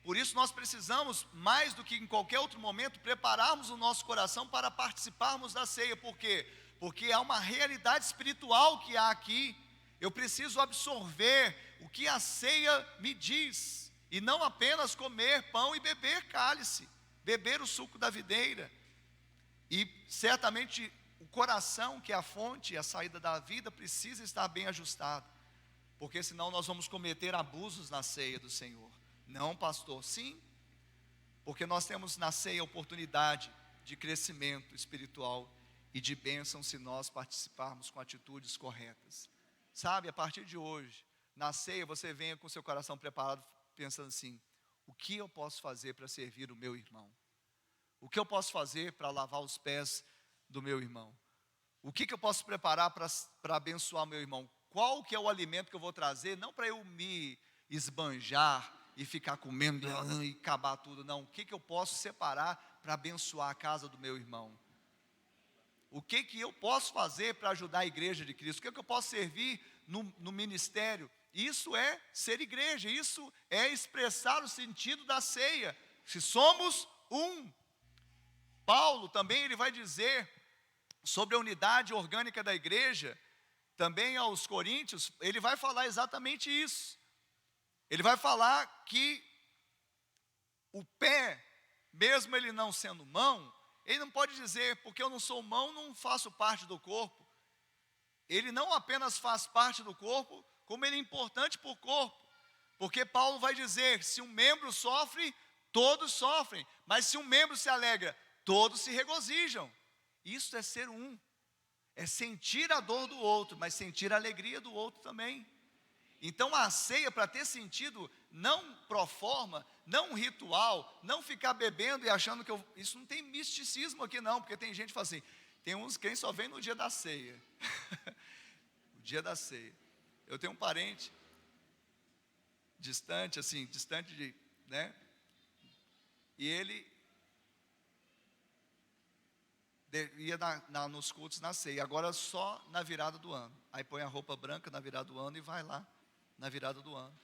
Por isso nós precisamos, mais do que em qualquer outro momento, prepararmos o nosso coração para participarmos da ceia. Por quê? Porque há uma realidade espiritual que há aqui. Eu preciso absorver o que a ceia me diz, e não apenas comer pão e beber cálice, beber o suco da videira. E certamente o coração, que é a fonte e a saída da vida, precisa estar bem ajustado, porque senão nós vamos cometer abusos na ceia do Senhor. Não, pastor, sim, porque nós temos na ceia a oportunidade de crescimento espiritual e de bênção, se nós participarmos com atitudes corretas. Sabe, a partir de hoje, na ceia você venha com seu coração preparado, pensando assim: o que eu posso fazer para servir o meu irmão? O que eu posso fazer para lavar os pés do meu irmão? O que eu posso preparar para abençoar meu irmão? Qual que é o alimento que eu vou trazer? Não para eu me esbanjar e ficar comendo e acabar tudo, não. O que eu posso separar para abençoar a casa do meu irmão? O que eu posso fazer para ajudar a igreja de Cristo? O que eu posso servir no ministério? Isso é ser igreja, isso é expressar o sentido da ceia. Se somos um. Paulo também ele vai dizer sobre a unidade orgânica da igreja, também aos Coríntios, ele vai falar exatamente isso. Ele vai falar que o pé, mesmo ele não sendo mão, ele não pode dizer, porque eu não sou mão, não faço parte do corpo. Ele não apenas faz parte do corpo, como ele é importante para o corpo. Porque Paulo vai dizer, se um membro sofre, todos sofrem. Mas se um membro se alegra, todos se regozijam. Isso é ser um. É sentir a dor do outro, mas sentir a alegria do outro também. Então a ceia, para ter sentido, não pro forma, não ritual, não ficar bebendo e achando que isso não tem misticismo aqui não, porque tem gente que fala assim, tem uns que só vem no dia da ceia. O dia da ceia. Eu tenho um parente distante, assim, distante de, né? E ele ia nos cultos na ceia, agora só na virada do ano. Aí põe a roupa branca na virada do ano e vai lá na virada do ano.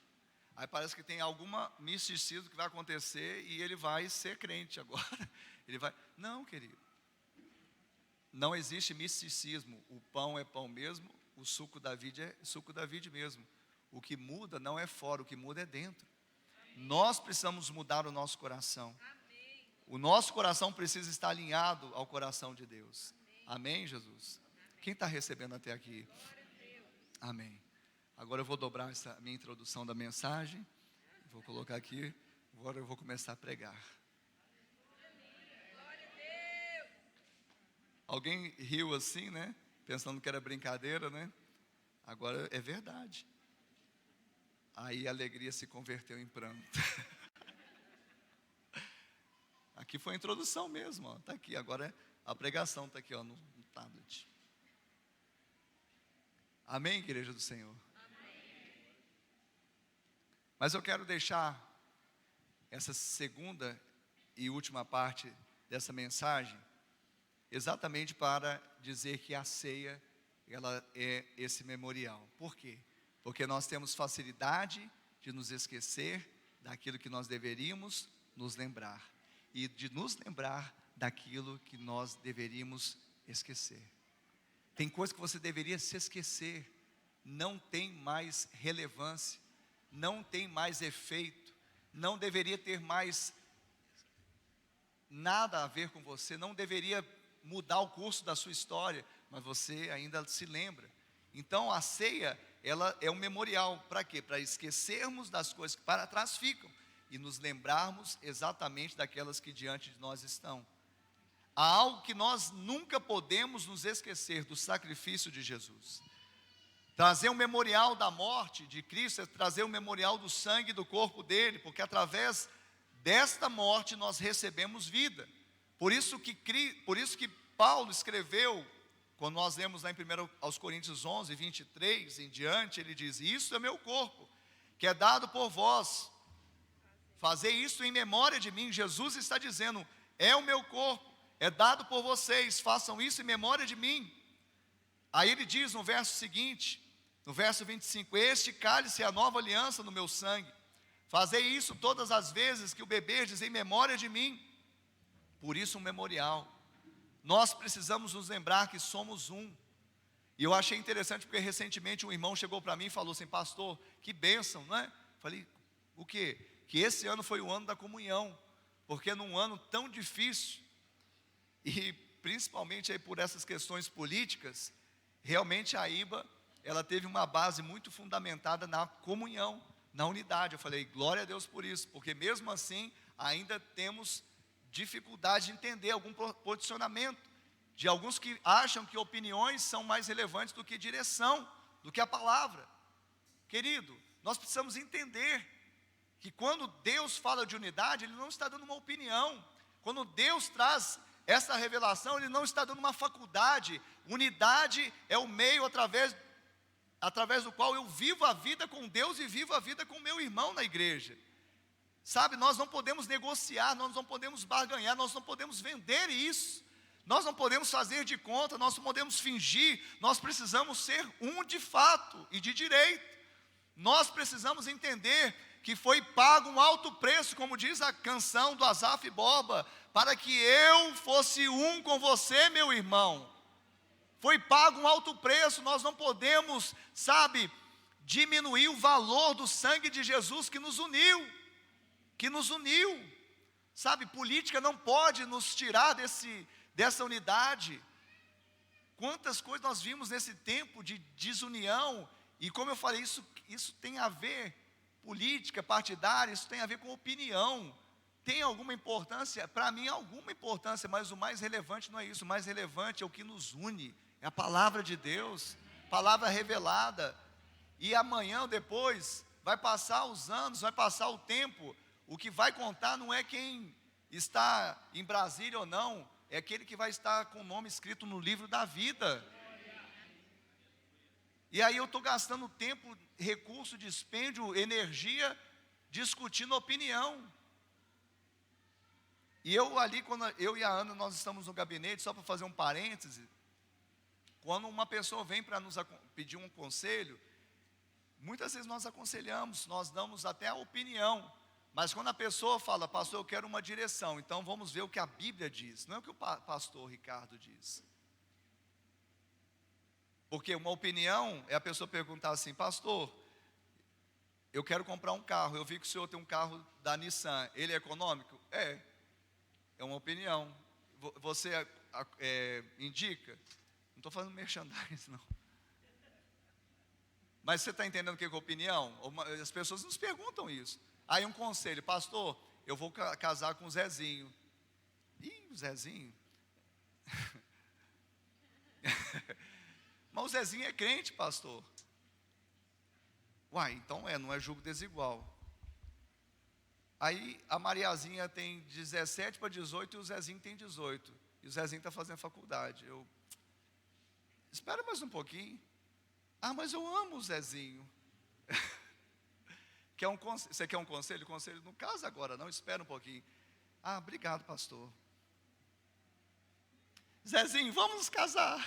Aí parece que tem alguma misticismo que vai acontecer e ele vai ser crente agora. Ele vai, não, querido. Não existe misticismo. O pão é pão mesmo, o suco da vide é suco da vide mesmo. O que muda não é fora, o que muda é dentro. Nós precisamos mudar o nosso coração. O nosso coração precisa estar alinhado ao coração de Deus. Amém, Jesus? Quem está recebendo até aqui? Amém. Agora eu vou dobrar essa minha introdução da mensagem. Vou colocar aqui. Agora eu vou começar a pregar. Alguém riu assim, né? Pensando que era brincadeira, né? Agora é verdade. Aí a alegria se converteu em pranto. Aqui foi a introdução mesmo, ó. Tá aqui, agora a pregação está aqui, ó, no tablet. Amém, igreja do Senhor? Amém. Mas eu quero deixar essa segunda e última parte dessa mensagem exatamente para dizer que a ceia, ela é esse memorial. Por quê? Porque nós temos facilidade de nos esquecer daquilo que nós deveríamos nos lembrar, e de nos lembrar daquilo que nós deveríamos esquecer. Tem coisa que você deveria se esquecer, não tem mais relevância, não tem mais efeito, não deveria ter mais nada a ver com você, não deveria mudar o curso da sua história, mas você ainda se lembra. Então a ceia, ela é um memorial, para quê? Para esquecermos das coisas que para trás ficam, e nos lembrarmos exatamente daquelas que diante de nós estão. Há algo que nós nunca podemos nos esquecer: do sacrifício de Jesus. Trazer um memorial da morte de Cristo é trazer um memorial do sangue e do corpo dele, porque através desta morte nós recebemos vida. Por isso que Paulo escreveu, quando nós lemos lá em 1 aos Coríntios 11, 23 em diante, ele diz: isso é meu corpo, que é dado por vós, fazer isso em memória de mim. Jesus está dizendo: é o meu corpo, é dado por vocês, façam isso em memória de mim. Aí ele diz no verso seguinte, no verso 25: este cálice é a nova aliança no meu sangue, fazei isso todas as vezes que o beberdes em memória de mim. Por isso um memorial. Nós precisamos nos lembrar que somos um. E eu achei interessante porque recentemente um irmão chegou para mim e falou assim: pastor, que bênção, não é? Falei: o quê? Que esse ano foi o ano da comunhão, porque num ano tão difícil, e principalmente aí por essas questões políticas, realmente a IBA, ela teve uma base muito fundamentada na comunhão, na unidade. Eu falei: glória a Deus por isso, porque mesmo assim ainda temos dificuldade de entender algum posicionamento de alguns que acham que opiniões são mais relevantes do que direção, do que a palavra. Querido, nós precisamos entender que quando Deus fala de unidade, Ele não está dando uma opinião. Quando Deus traz essa revelação, Ele não está dando uma faculdade. Unidade é o meio através do qual eu vivo a vida com Deus e vivo a vida com o meu irmão na igreja. Sabe, nós não podemos negociar, nós não podemos barganhar, nós não podemos vender isso. Nós não podemos fazer de conta, nós não podemos fingir. Nós precisamos ser um de fato e de direito. Nós precisamos entender que foi pago um alto preço, como diz a canção do Asaf Borba, para que eu fosse um com você, meu irmão. Foi pago um alto preço. Nós não podemos, sabe, diminuir o valor do sangue de Jesus que nos uniu. Sabe, política não pode nos tirar dessa unidade. Quantas coisas nós vimos nesse tempo de desunião, e como eu falei, isso tem a ver, política partidária, isso tem a ver com opinião. Tem alguma importância? Para mim, alguma importância, mas o mais relevante não é isso. O mais relevante é o que nos une, é a palavra de Deus, palavra revelada. E amanhã ou depois, vai passar os anos, vai passar o tempo, o que vai contar não é quem está em Brasília ou não, é aquele que vai estar com o nome escrito no livro da vida. E aí eu estou gastando tempo, recurso, dispêndio, energia, discutindo opinião. E eu ali, quando eu e a Ana, nós estamos no gabinete, só para fazer um parêntese, quando uma pessoa vem para nos pedir um conselho, muitas vezes nós aconselhamos, nós damos até a opinião, mas quando a pessoa fala: pastor, eu quero uma direção, então vamos ver o que a Bíblia diz, não é o que o pastor Ricardo diz. Porque uma opinião é a pessoa perguntar assim: pastor, eu quero comprar um carro, eu vi que o senhor tem um carro da Nissan, ele é econômico? É uma opinião. Você indica? Não estou fazendo merchandising, não. Mas você está entendendo o que é opinião? As pessoas nos perguntam isso. Aí um conselho: pastor, eu vou casar com o Zezinho. Ih, o Zezinho? Mas o Zezinho é crente, pastor. Uai, então não é julgo desigual. Aí a Mariazinha tem 17 para 18 e o Zezinho tem 18. E o Zezinho está fazendo faculdade. Espera mais um pouquinho. Ah, mas eu amo o Zezinho. Você quer um conselho? Conselho, não casa agora não, espera um pouquinho. Ah, obrigado, pastor. Zezinho, vamos nos casar.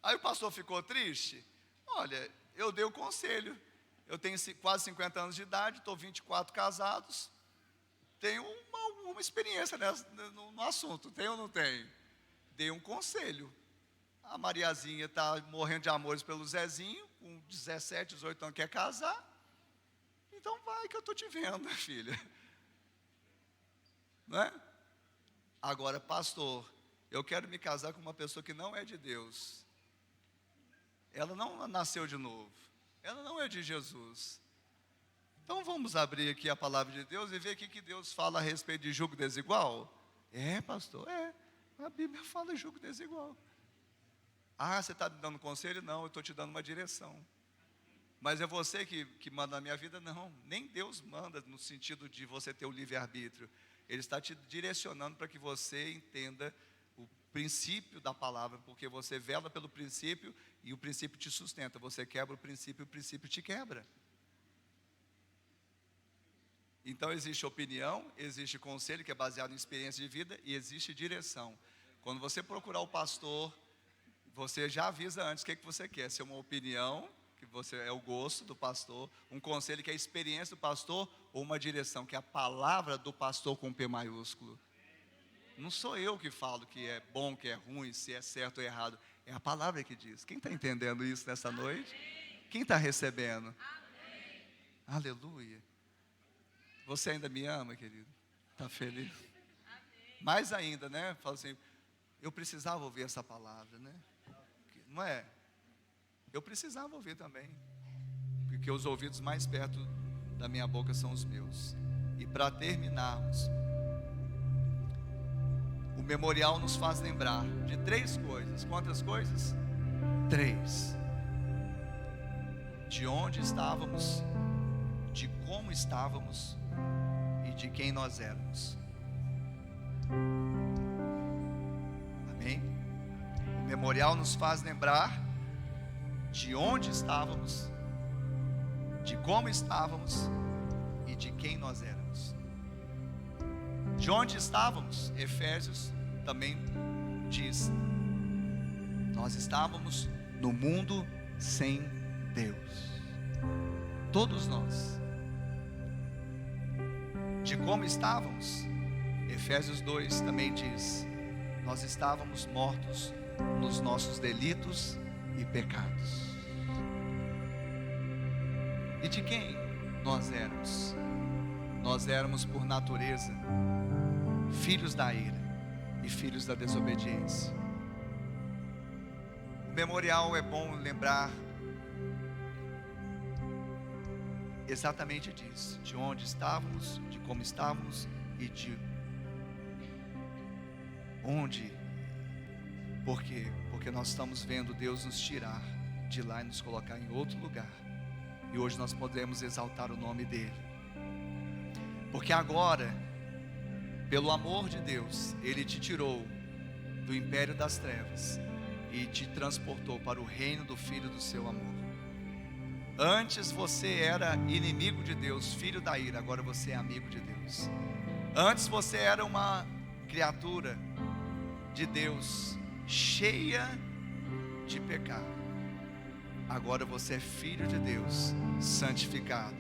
Aí o pastor ficou triste. Olha, eu dei o conselho. Eu tenho quase 50 anos de idade, estou 24 casados. Tenho uma experiência no assunto. Tenho ou não tenho? Dei um conselho. A Mariazinha está morrendo de amores pelo Zezinho, com 17, 18 anos, quer casar. Então vai que eu estou te vendo, filha. Não é? Agora, pastor, eu quero me casar com uma pessoa que não é de Deus. Ela não nasceu de novo. Ela não é de Jesus. Então vamos abrir aqui a palavra de Deus e ver o que Deus fala a respeito de julgo desigual. Pastor, a Bíblia fala julgo desigual. Ah, você está me dando conselho? Não, eu estou te dando uma direção. Mas é você que manda na minha vida? Não, nem Deus manda no sentido de você ter o livre-arbítrio. Ele está te direcionando para que você entenda o princípio da palavra, porque você vela pelo princípio e o princípio te sustenta. Você quebra o princípio e o princípio te quebra. Então existe opinião, existe conselho que é baseado em experiência de vida e existe direção. Quando você procurar o pastor, você já avisa antes o que você quer. Se é uma opinião, que você é o gosto do pastor, um conselho que é a experiência do pastor, ou uma direção que é a palavra do pastor com P maiúsculo. Não sou eu que falo que é bom, que é ruim, se é certo ou errado. É a palavra que diz. Quem está entendendo isso nessa noite? Quem está recebendo? Amém. Aleluia. Você ainda me ama, querido? Está feliz? Amém. Mais ainda, né? Fala assim, eu precisava ouvir essa palavra, né? Não é? Eu precisava ouvir também. Porque os ouvidos mais perto da minha boca são os meus. E para terminarmos, o memorial nos faz lembrar de 3 coisas. Quantas coisas? 3. De onde estávamos, de como estávamos e de quem nós éramos. Amém? O memorial nos faz lembrar de onde estávamos, de como estávamos e de quem nós éramos. De onde estávamos, Efésios também diz, nós estávamos no mundo sem Deus, todos nós. De como estávamos, Efésios 2 também diz, nós estávamos mortos nos nossos delitos e pecados. E de quem nós éramos? Nós éramos por natureza filhos da ira e filhos da desobediência. O memorial é bom lembrar exatamente disso, de onde estávamos, de como estávamos e de onde. Por quê? Porque nós estamos vendo Deus nos tirar de lá e nos colocar em outro lugar. E hoje nós podemos exaltar o nome dEle. Porque agora, pelo amor de Deus, Ele te tirou do império das trevas e te transportou para o reino do Filho do seu amor. Antes você era inimigo de Deus, filho da ira, agora você é amigo de Deus. Antes você era uma criatura de Deus, cheia de pecado. Agora você é filho de Deus, santificado.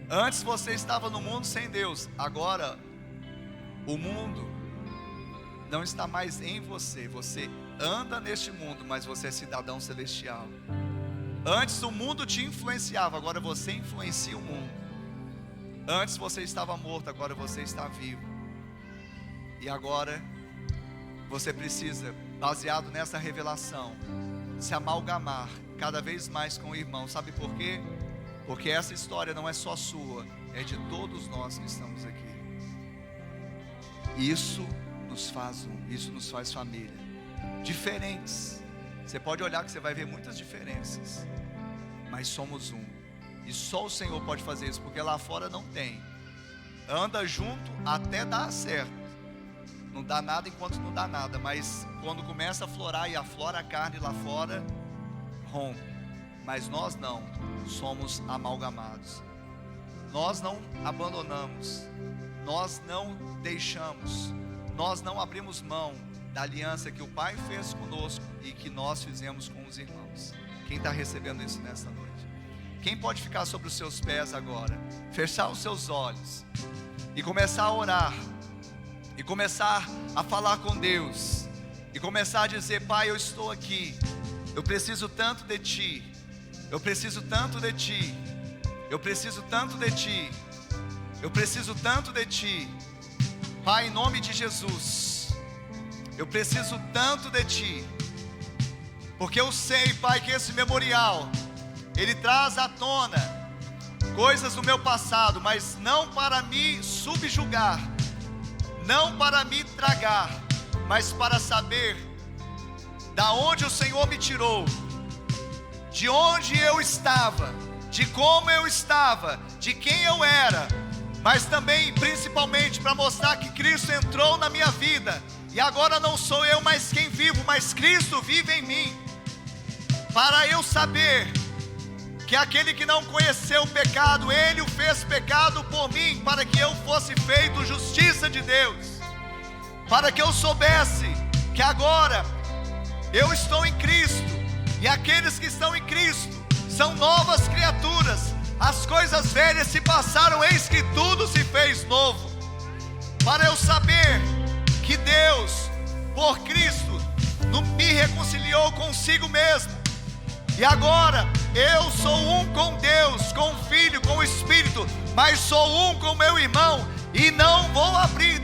Antes você estava no mundo sem Deus, agora o mundo não está mais em você. Você anda neste mundo, mas você é cidadão celestial. Antes o mundo te influenciava, agora você influencia o mundo. Antes você estava morto, agora você está vivo. E agora você precisa, baseado nessa revelação, se amalgamar cada vez mais com o irmão. Sabe por quê? Porque essa história não é só sua, é de todos nós que estamos aqui. Isso nos faz família. diferentes. Você pode olhar que você vai ver muitas diferenças, mas somos um. E só o Senhor pode fazer isso, porque lá fora não tem. Anda junto até dar certo. Não dá nada enquanto não dá nada, mas quando começa a florar e aflora a carne lá fora, rompe. Mas nós não, somos amalgamados. Nós não abandonamos, nós não deixamos, nós não abrimos mão da aliança que o Pai fez conosco e que nós fizemos com os irmãos. Quem está recebendo isso nesta noite? Quem pode ficar sobre os seus pés agora, fechar os seus olhos e começar a orar, e começar a falar com Deus, e começar a dizer: Pai, eu estou aqui, eu preciso tanto de Ti, eu preciso tanto de Ti, eu preciso tanto de Ti, eu preciso tanto de Ti. Pai, em nome de Jesus, eu preciso tanto de Ti, porque eu sei, Pai, que esse memorial, ele traz à tona coisas do meu passado, mas não para me subjugar, não para me tragar, mas para saber da onde o Senhor me tirou, de onde eu estava, de como eu estava, de quem eu era, mas também, principalmente, para mostrar que Cristo entrou na minha vida, e agora não sou eu mais quem vivo, mas Cristo vive em mim, para eu saber que aquele que não conheceu o pecado, Ele o fez pecado por mim, para que eu fosse feito justiça de Deus, para que eu soubesse que agora eu estou em Cristo, e aqueles que estão em Cristo são novas criaturas, as coisas velhas se passaram, eis que tudo se fez novo, para eu saber que Deus, por Cristo, me reconciliou consigo mesmo, e agora eu sou um com Deus, com o Filho, com o Espírito, mas sou um com meu irmão, e não vou abrir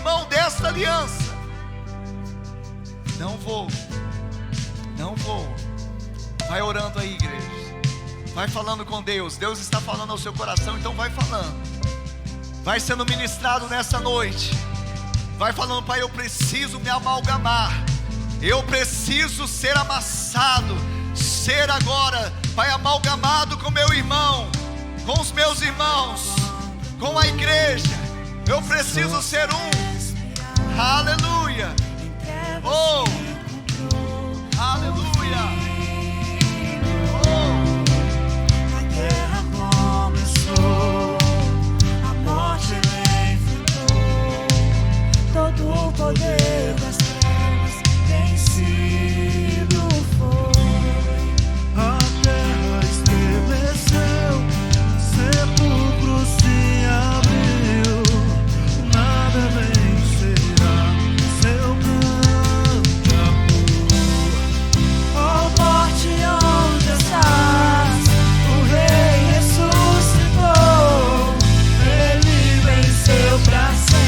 mão desta aliança. Não vou. Vai orando aí, igreja. Vai falando com Deus. Deus está falando ao seu coração, então vai falando. Vai sendo ministrado nessa noite. Vai falando: Pai, eu preciso me amalgamar. Eu preciso ser amassado, ser agora, Pai, amalgamado com meu irmão, com os meus irmãos, com a igreja. Eu preciso ser um. Aleluia. Oh, aleluia. A guerra começou, a morte enfrentou, todo o poder das trevas vencido foi. A terra estremeceu, sepulcro se abriu, nada vencerá seu grande amor. Oh morte, onde estás? O Rei ressuscitou, Ele venceu pra sempre,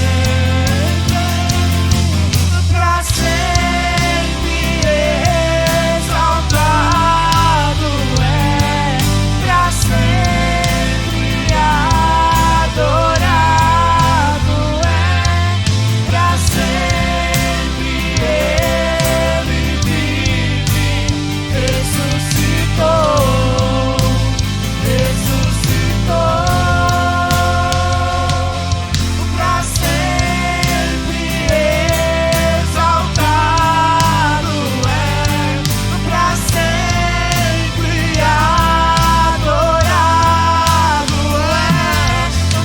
pra sempre exaltado é, pra sempre adorado é, pra sempre Ele vive, ressuscitou, pra sempre exaltado é, pra sempre adorado é,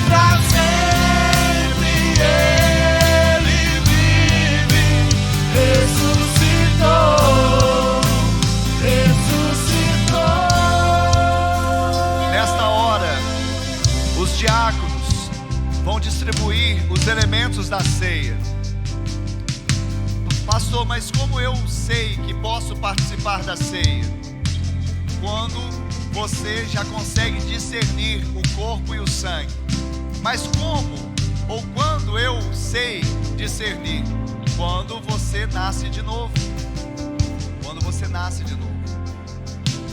pra sempre Ele vive, ressuscitou. Nesta hora, os diáconos vão distribuir os elementos da ceia. Pastor, mas como eu sei que posso participar da ceia? Quando você já consegue discernir o corpo e o sangue. Mas como ou quando eu sei discernir? Quando você nasce de novo. Quando você nasce de novo.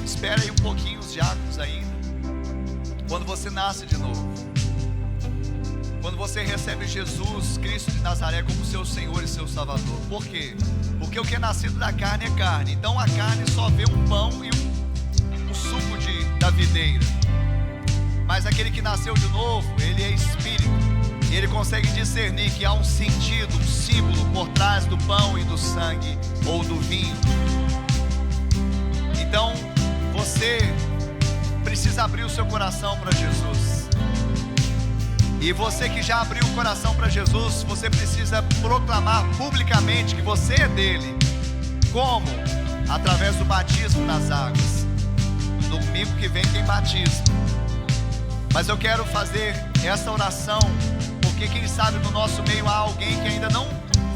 Espera aí um pouquinho, os diáconos ainda. Quando você nasce de novo. quando você recebe Jesus Cristo de Nazaré como seu Senhor e seu Salvador. Por quê? Porque o que é nascido da carne é carne. Então a carne só vê um pão e um suco da videira. Mas aquele que nasceu de novo, ele é espírito. E ele consegue discernir que há um sentido, um símbolo por trás do pão e do sangue ou do vinho. Então você precisa abrir o seu coração para Jesus. E você que já abriu o coração para Jesus, você precisa proclamar publicamente que você é dele. Como? Através do batismo nas águas. Domingo que vem tem batismo. Mas eu quero fazer essa oração, porque quem sabe no nosso meio há alguém que ainda não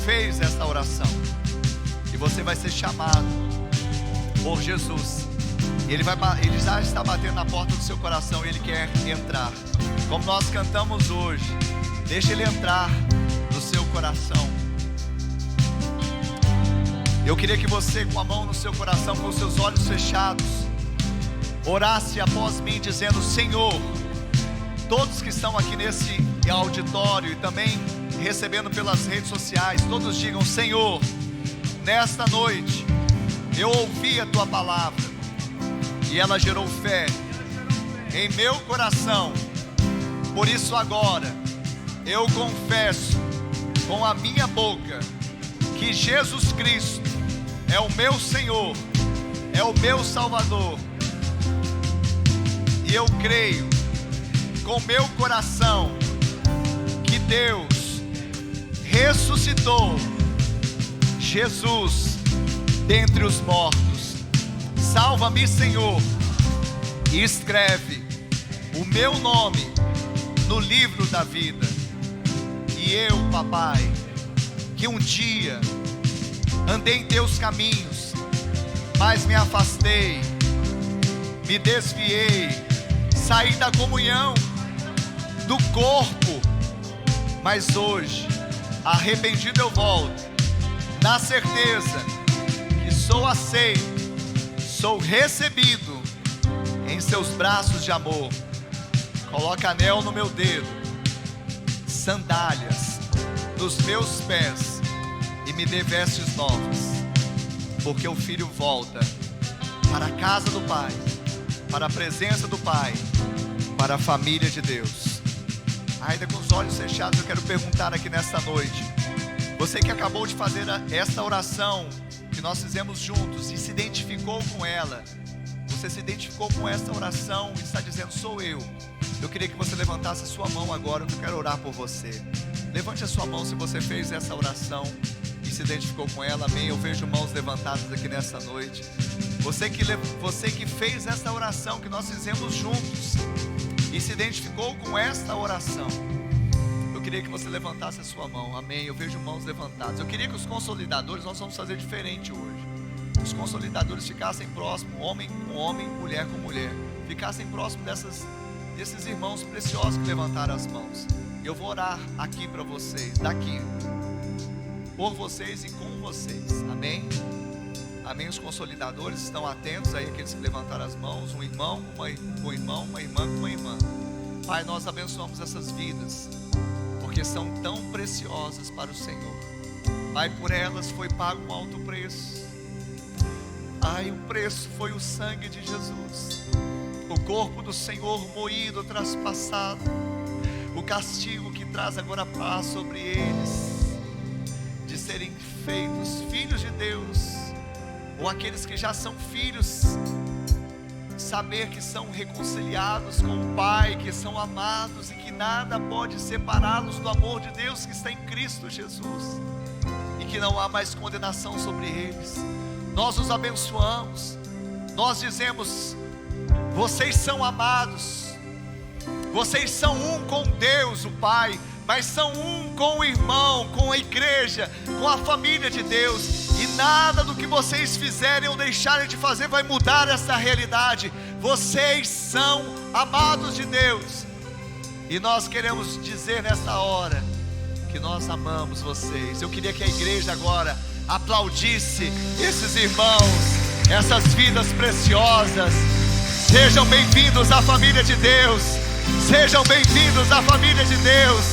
fez essa oração. E você vai ser chamado por Jesus. Ele já está batendo na porta do seu coração e ele quer entrar. Como nós cantamos hoje, deixa ele entrar no seu coração. Eu queria que você, com a mão no seu coração, com os seus olhos fechados, orasse após mim dizendo: Senhor, todos que estão aqui nesse auditório e também recebendo pelas redes sociais, todos digam: Senhor, nesta noite eu ouvi a tua palavra e ela gerou fé em meu coração. Por isso agora eu confesso com a minha boca que Jesus Cristo é o meu Senhor, é o meu Salvador. E eu creio com meu coração que Deus ressuscitou Jesus dentre os mortos. Salva-me, Senhor, e escreve o meu nome no livro da vida. E eu, papai, que um dia andei em teus caminhos, mas me afastei, me desviei, saí da comunhão do corpo, mas hoje, arrependido eu volto, na certeza que sou aceito, sou recebido em seus braços de amor. Coloca anel no meu dedo, sandálias nos meus pés e me dê vestes novas, porque o filho volta para a casa do Pai, para a presença do Pai, para a família de Deus. Ainda com os olhos fechados, eu quero perguntar aqui nesta noite: você que acabou de fazer esta oração que nós fizemos juntos e se identificou com ela, você se identificou com essa oração e está dizendo: sou eu. Eu queria que você levantasse a sua mão agora, que eu quero orar por você. Levante a sua mão se você fez essa oração e se identificou com ela. Amém. Eu vejo mãos levantadas aqui nessa noite. Você que fez essa oração que nós fizemos juntos e se identificou com esta oração, eu queria que você levantasse a sua mão. Amém. Eu vejo mãos levantadas. Eu queria que os consolidadores, nós vamos fazer diferente hoje. Os consolidadores ficassem próximos, homem com homem, mulher com mulher, ficassem próximos desses irmãos preciosos que levantaram as mãos. Eu vou orar aqui para vocês, daqui, por vocês e com vocês. Amém? Amém. Os consolidadores estão atentos aí, aqueles que levantaram as mãos, um irmão com um irmão, uma irmã com uma irmã. Pai, nós abençoamos essas vidas, porque são tão preciosas para o Senhor. Pai, por elas foi pago um alto preço. Ai, o preço foi o sangue de Jesus, o corpo do Senhor moído, traspassado, o castigo que traz agora paz sobre eles, de serem feitos filhos de Deus, ou aqueles que já são filhos, saber que são reconciliados com o Pai, que são amados e que nada pode separá-los do amor de Deus que está em Cristo Jesus, e que não há mais condenação sobre eles. Nós os abençoamos, nós dizemos: vocês são amados, vocês são um com Deus o Pai, mas são um com o irmão, com a igreja, com a família de Deus, e nada do que vocês fizerem ou deixarem de fazer vai mudar essa realidade. Vocês são amados de Deus, e nós queremos dizer nessa hora que nós amamos vocês. Eu queria que a igreja agora aplaudisse esses irmãos, essas vidas preciosas. Sejam bem-vindos à família de Deus, sejam bem-vindos à família de Deus.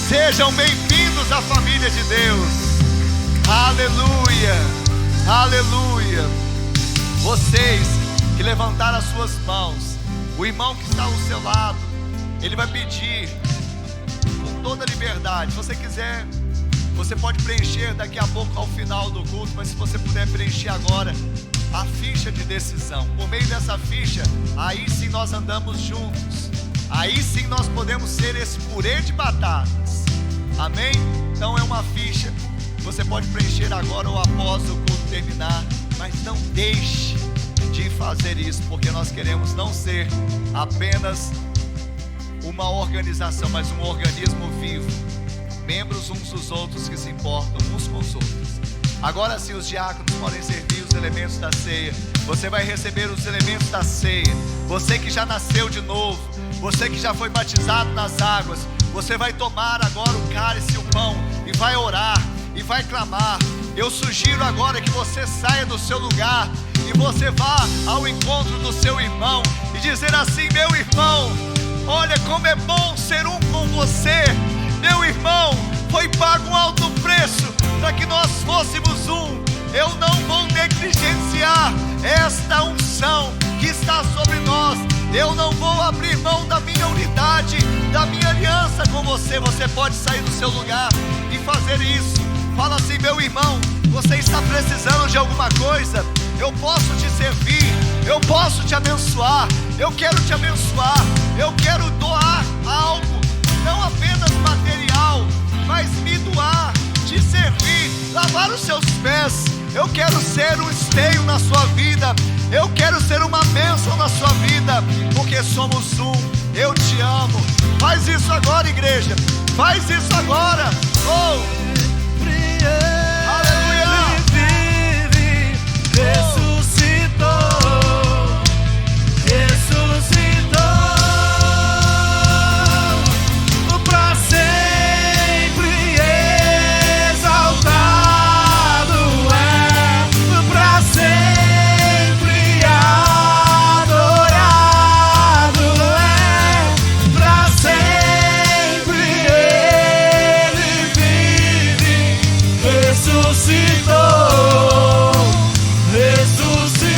Sejam bem-vindos à família de Deus. Aleluia, aleluia. Vocês que levantaram as suas mãos, o irmão que está ao seu lado, ele vai pedir com toda liberdade. Se você quiser, você pode preencher daqui a pouco ao final do culto, mas se você puder preencher agora a ficha de decisão. Por meio dessa ficha, aí sim nós andamos juntos. Aí sim nós podemos ser esse purê de batatas. Amém? Então é uma ficha. Você pode preencher agora ou após o culto terminar. Mas não deixe de fazer isso, porque nós queremos não ser apenas uma organização, mas um organismo vivo. Membros uns dos outros que se importam uns com os outros. Agora sim os diáconos podem servir os elementos da ceia. Você vai receber os elementos da ceia. Você que já nasceu de novo, você que já foi batizado nas águas, você vai tomar agora o cálice e o pão e vai orar e vai clamar. Eu sugiro agora que você saia do seu lugar e você vá ao encontro do seu irmão e dizer assim: meu irmão, olha como é bom ser um com você. Meu irmão, foi pago um alto preço para que nós fôssemos um. Eu não vou negligenciar esta unção que está sobre nós. Eu não vou abrir mão da minha unidade, da minha aliança com você. Você pode sair do seu lugar e fazer isso. Fala assim: meu irmão, você está precisando de alguma coisa? Eu posso te servir, eu posso te abençoar. Eu quero te abençoar, eu quero doar algo, não apenas material, mas me doar, te servir, lavar os seus pés. Eu quero ser um esteio na sua vida. Eu quero ser uma bênção na sua vida, porque somos um. Eu te amo. Faz isso agora, igreja. Faz isso agora. Oh, aleluia. Ele vive, ressuscitou, ressuscitou, pra sempre exaltado é, pra sempre adorado é, pra sempre ele vive, ressuscitou, ressuscitou.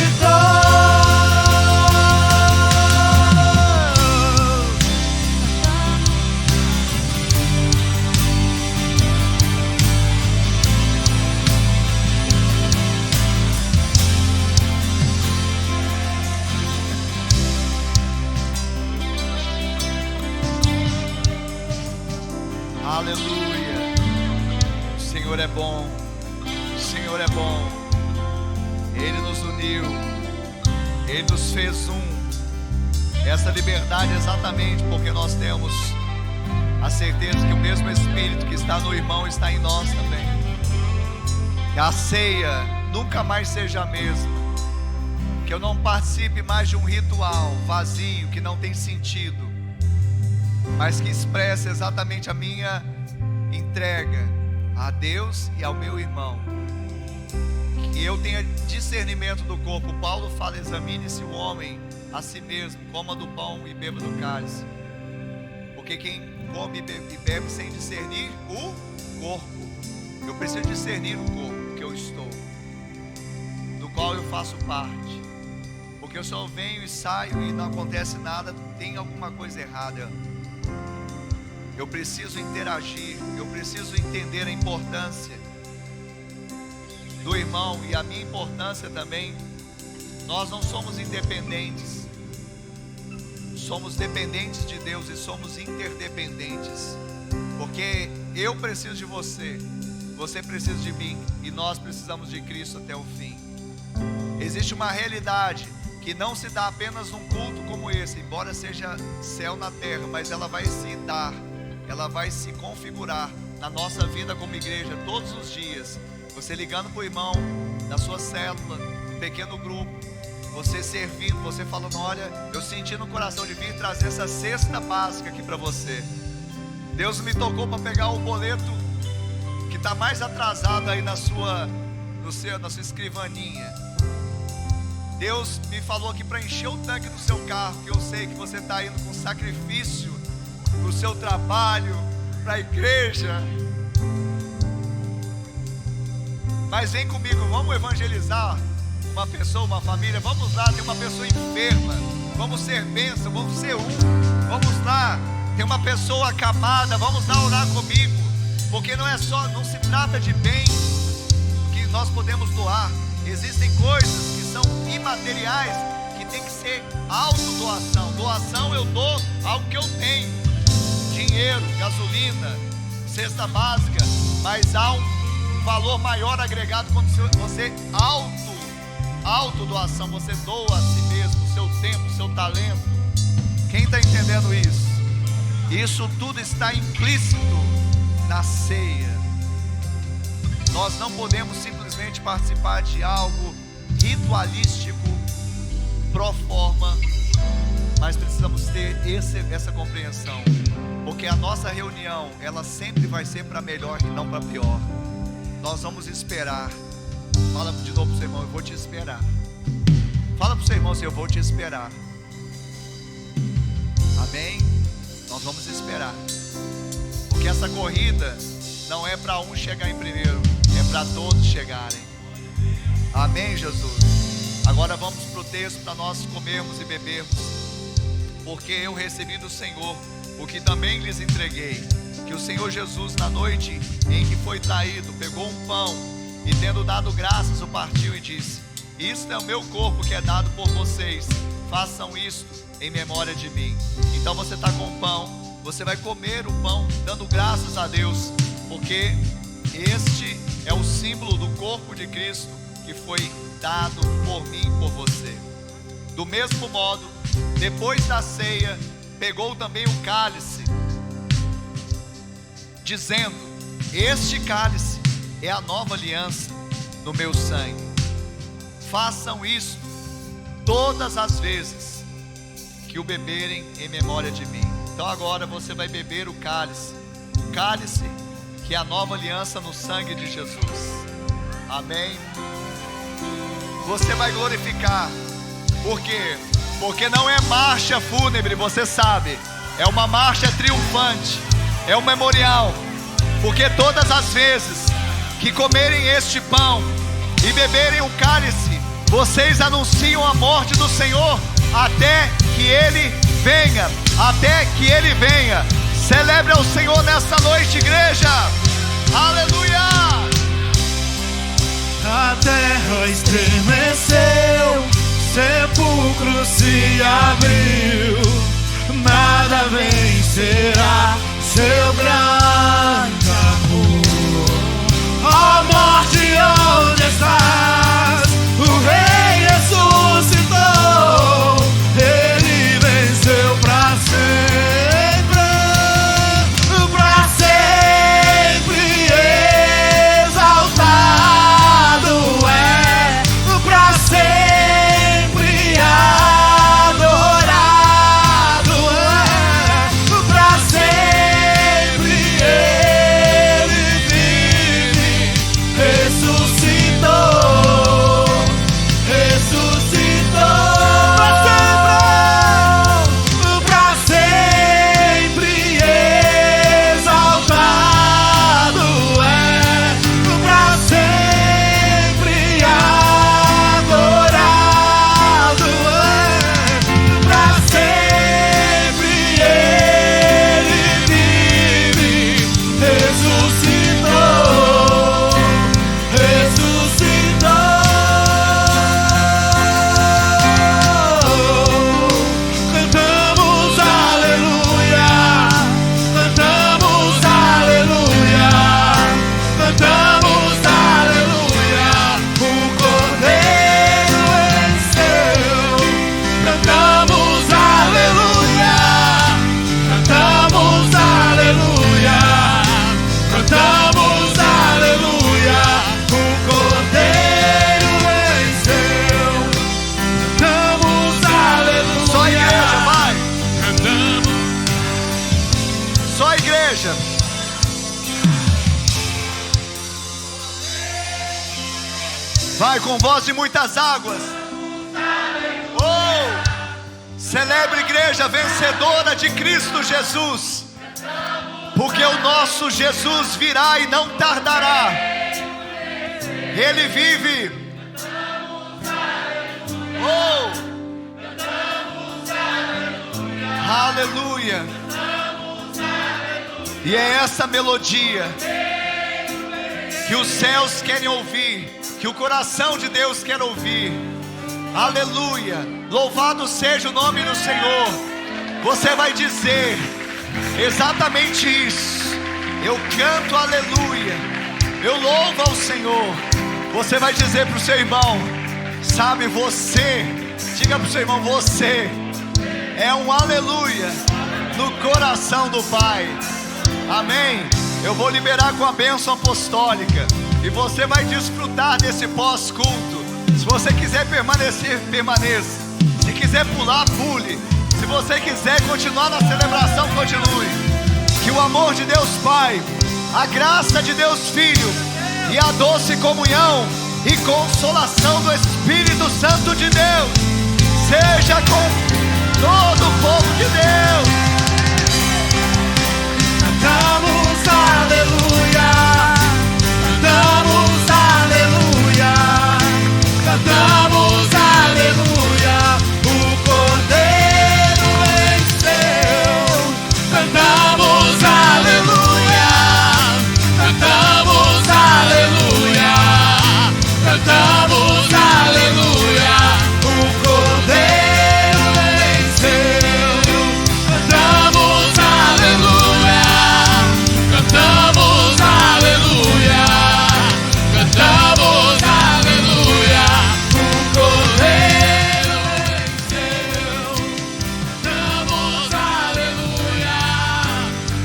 aleluia. O Senhor é bom. O Senhor é bom. Ele nos uniu. Ele nos fez um. Essa liberdade é exatamente porque nós temos a certeza que o mesmo Espírito que está no irmão está em nós também. Que a ceia nunca mais seja a mesma. Que eu não participe mais de um ritual vazio que não tem sentido, mas que expressa exatamente a minha entrega a Deus e ao meu irmão. Que eu tenha discernimento do corpo. Paulo fala: examine-se o homem a si mesmo, coma do pão e beba do cálice. Porque quem come e bebe sem discernir o corpo, eu preciso discernir o corpo que eu estou, do qual eu faço parte. Porque eu só venho e saio e não acontece nada, tem alguma coisa errada. Eu preciso interagir, eu preciso entender a importância do irmão e a minha importância também. Nós não somos independentes, somos dependentes de Deus e somos interdependentes. Porque eu preciso de você, você precisa de mim e nós precisamos de Cristo até o fim. Existe uma realidade que não se dá apenas num culto como esse, embora seja céu na terra, mas ela vai se dar, ela vai se configurar na nossa vida como igreja todos os dias. Você ligando para o irmão da sua célula, pequeno grupo, você servindo, você falando: olha, eu senti no coração de vir trazer essa cesta básica aqui para você. Deus me tocou para pegar o boleto que está mais atrasado aí na sua escrivaninha. Deus me falou aqui para encher o tanque do seu carro, que eu sei que você está indo com sacrifício para o seu trabalho, para a igreja. Mas vem comigo, vamos evangelizar uma pessoa, uma família. Vamos lá, tem uma pessoa enferma. Vamos ser bênção, vamos ser Vamos lá, tem uma pessoa acamada. Vamos lá orar comigo. Porque não se trata de bem que nós podemos doar. Existem coisas que são imateriais, que tem que ser autodoação. Doação, eu dou algo que eu tenho: dinheiro, gasolina, cesta básica. Mas há um valor maior agregado quando você autodoação. Você doa a si mesmo, o seu tempo, o seu talento. Quem está entendendo isso? Isso tudo está implícito na ceia. Nós não podemos simplesmente participar de algo ritualístico, pro forma, mas precisamos ter essa compreensão, porque a nossa reunião, ela sempre vai ser para melhor e não para pior. Nós vamos esperar. Fala de novo para o seu irmão: eu vou te esperar. Fala para o seu irmão assim: eu vou te esperar. Amém? Nós vamos esperar, porque essa corrida não é para um chegar em primeiro, é para todos chegarem. Amém, Jesus? Agora vamos para o texto, para nós comermos e bebermos. Porque eu recebi do Senhor o que também lhes entreguei, que o Senhor Jesus, na noite em que foi traído, pegou um pão e, tendo dado graças, o partiu e disse: isto é o meu corpo que é dado por vocês, façam isto em memória de mim. Então você está com o pão, você vai comer o pão dando graças a Deus, porque este é o símbolo do corpo de Cristo que foi dado por mim e por você. Do mesmo modo, depois da ceia, pegou também o cálice, dizendo: este cálice é a nova aliança no meu sangue. Façam isso todas as vezes que o beberem em memória de mim. Então agora você vai beber o cálice que é a nova aliança no sangue de Jesus. Amém? Você vai glorificar. Por quê? Porque não é marcha fúnebre, você sabe. É uma marcha triunfante, é um memorial. Porque todas as vezes que comerem este pão e beberem o cálice, vocês anunciam a morte do Senhor até que Ele venha. Até que Ele venha. Celebre ao Senhor nesta noite, igreja. Aleluia! A terra estremeceu, sepulcro se abriu, nada vencerá seu grande amor. Ó morte, onde estás? O Rei ressuscitou, Ele venceu pra sempre, exaltado é, pra sempre adorado é, pra sempre Ele vive, ressuscitou, pra sempre exaltado é, pra sempre adorado é, pra sempre Ele vive, ressuscitou, cantamos aleluia, cantamos aleluia, cantamos aleluia, o Cordeiro venceu. Cantamos aleluia, cantamos aleluia, cantamos aleluia, o Cordeiro venceu. Cantamos aleluia. Só a igreja, vai. Cantamos. Só a igreja. Vai com voz de muitas águas. Oh! Celebre, igreja vencedora de Cristo Jesus. porque o nosso Jesus virá e não tardará. Ele vive. Oh! Aleluia! E é essa melodia que os céus querem ouvir, que o coração de Deus quer ouvir. Aleluia! Louvado seja o nome do Senhor. Você vai dizer exatamente isso. Eu canto aleluia, eu louvo ao Senhor. Você vai dizer para o seu irmão, sabe, você, diga para o seu irmão, você é um aleluia no coração do Pai. Amém? Eu vou liberar com a bênção apostólica e você vai desfrutar desse pós-culto. Se você quiser permanecer, permaneça. Se quiser pular, pule. Se você quiser continuar na celebração, continue. Que o amor de Deus Pai, a graça de Deus Filho e a doce comunhão e consolação do Espírito Santo de Deus seja com todo o povo de Deus. Cantamos aleluia, cantamos aleluia, cantamos aleluia, o Cordeiro venceu. Cantamos aleluia, cantamos aleluia, cantamos aleluia, o Cordeiro venceu. Cantamos aleluia, cantamos aleluia, cantamos aleluia, o Cordeiro venceu. Cantamos aleluia,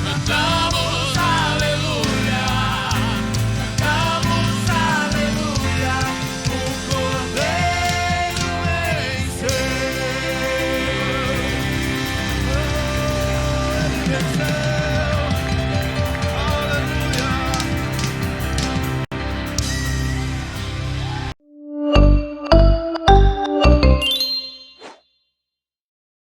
cantamos aleluia, cantamos aleluia, o Cordeiro venceu.